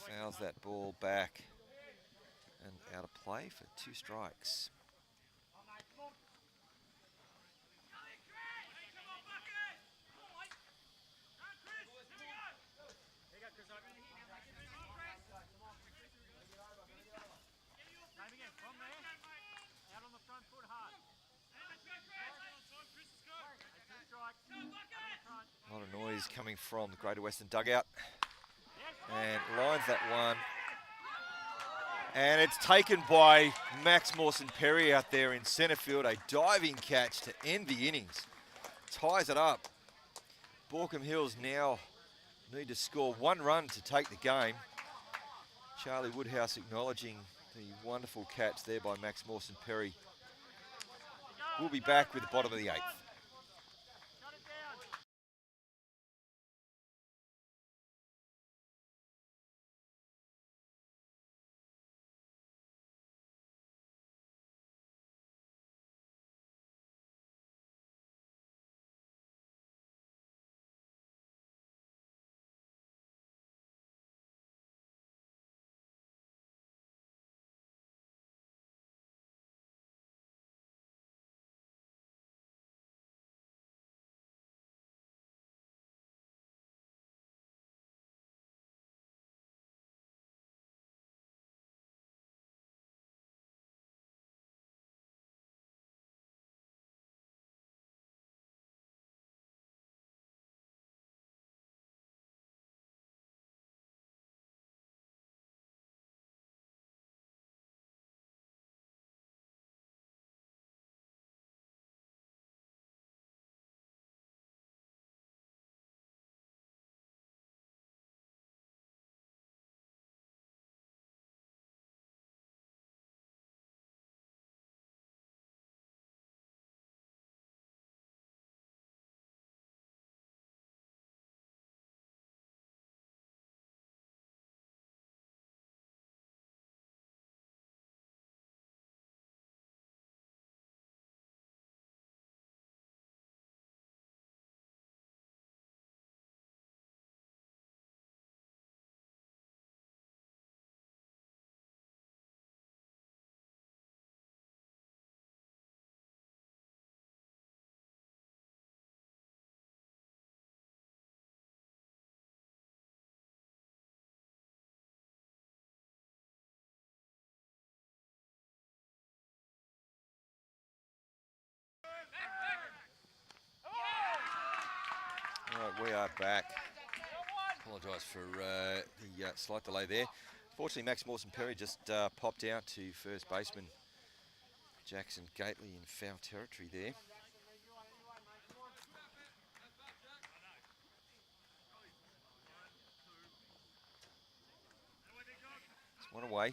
Fouls that ball back and out of play for 2 strikes. A lot of noise coming from the Greater Western dugout. And lines that one. And it's taken by Max Mawson-Perry out there in centre field. A diving catch to end the innings. Ties it up. Baulkham Hills now need to score 1 run to take the game. Charlie Woodhouse acknowledging the wonderful catch there by Max Mawson-Perry. We'll be back with the bottom of the 8th. All right, we are back. Apologise for the slight delay there. Fortunately, Max Mawson-Perry just popped out to first baseman Jackson Gately in foul territory there. It's 1 away.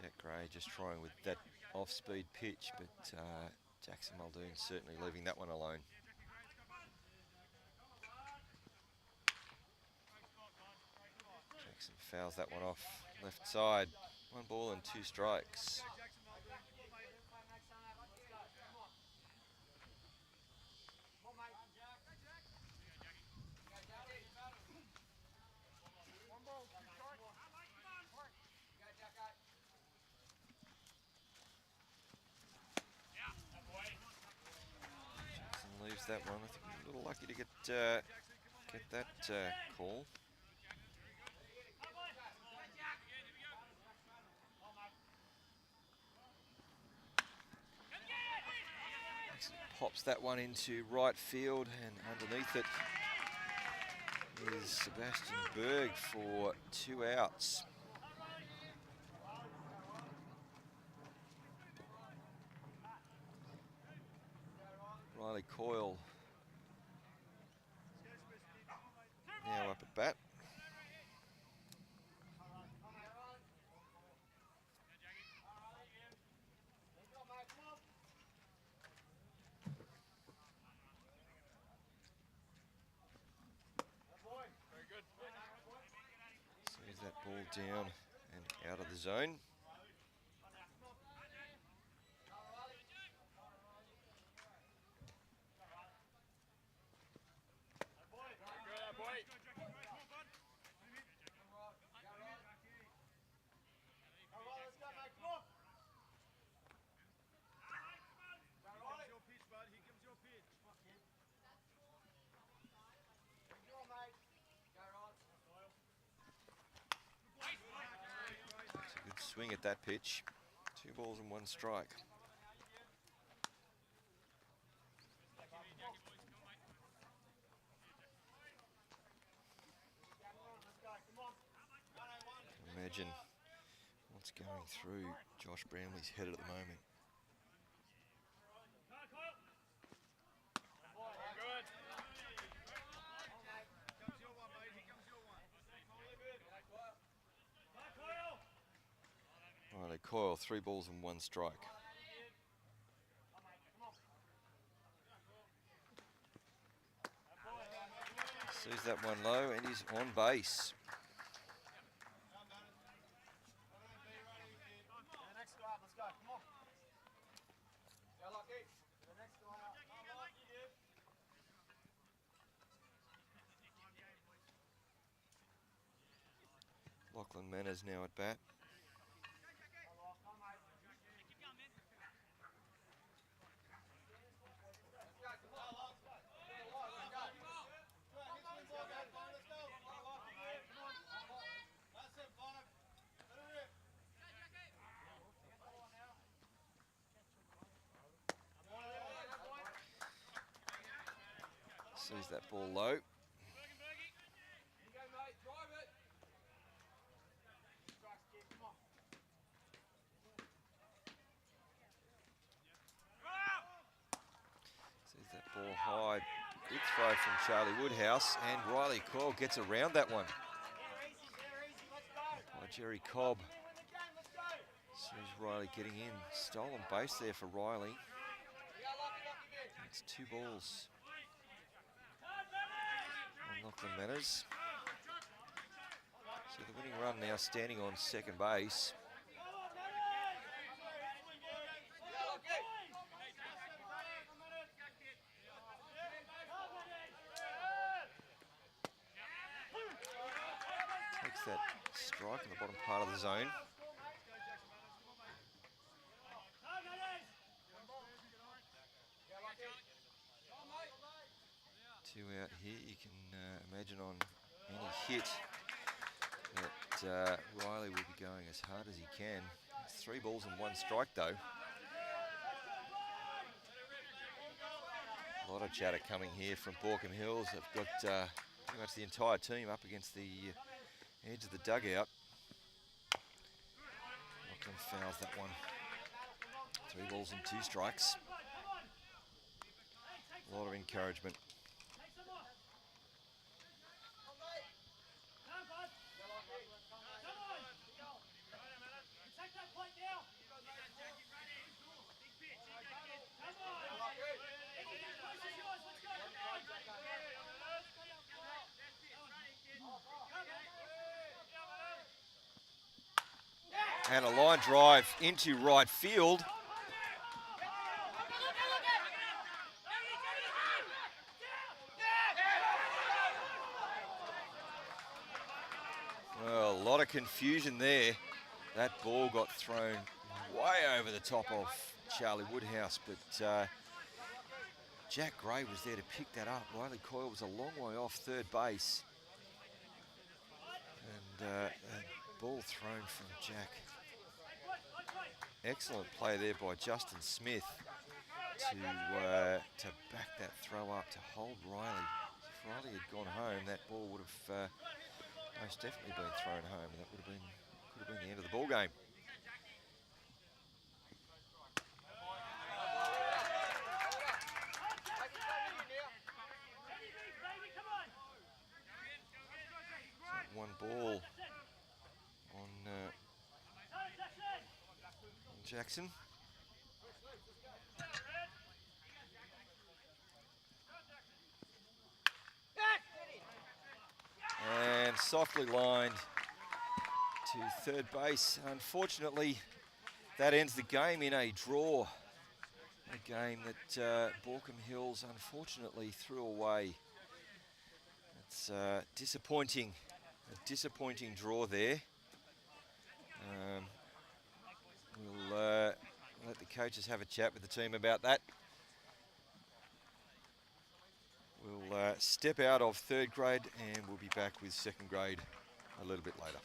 Jack Gray just trying with that off-speed pitch, but Jackson Muldoon certainly leaving that one alone. Jackson fouls that one off left side. 1 ball and 2 strikes. Leaves that one. I think we're a little lucky to get that call. Pops that one into right field, and underneath it is Sebastian Berg for 2 outs. Riley Coyle now up at bat. Sees that ball down and out of the zone. Good swing at that pitch. 2 balls and 1 strike. Imagine what's going through Josh Bramley's head at the moment. Riley Coyle, 3 balls and 1 strike. Sees that one low and he's on base. Lachlan Manners now at bat. Sees that ball low. Sees that ball high. Good throw from Charlie Woodhouse, and Riley Coyle gets around that one. By Jerry Cobb. Sees Riley getting in. Stolen base there for Riley. It's 2 balls. Lachlan Manners. So the winning run now standing on second base. Takes that strike in the bottom part of the zone. 2 out here. You can imagine on any hit that Riley will be going as hard as he can. It's 3 balls and 1 strike though. A lot of chatter coming here from Baulkham Hills. They've got pretty much the entire team up against the edge of the dugout. Lachlan fouls that one. 3 balls and 2 strikes. A lot of encouragement. And a line drive into right field. Well, a lot of confusion there. That ball got thrown way over the top of Charlie Woodhouse, but Jack Gray was there to pick that up. Riley Coyle was a long way off third base. And a ball thrown from Jack. Excellent play there by Justin Smith to back that throw up, to hold Riley Riley had gone home, that ball would have most definitely been thrown home, and that could have been the end of the ball game. So one ball on Jackson. And softly lined to third base. Unfortunately, that ends the game in a draw. A game that Baulkham Hills unfortunately threw away. It's disappointing, a disappointing draw there. We'll let the coaches have a chat with the team about that. We'll step out of third grade and we'll be back with second grade a little bit later.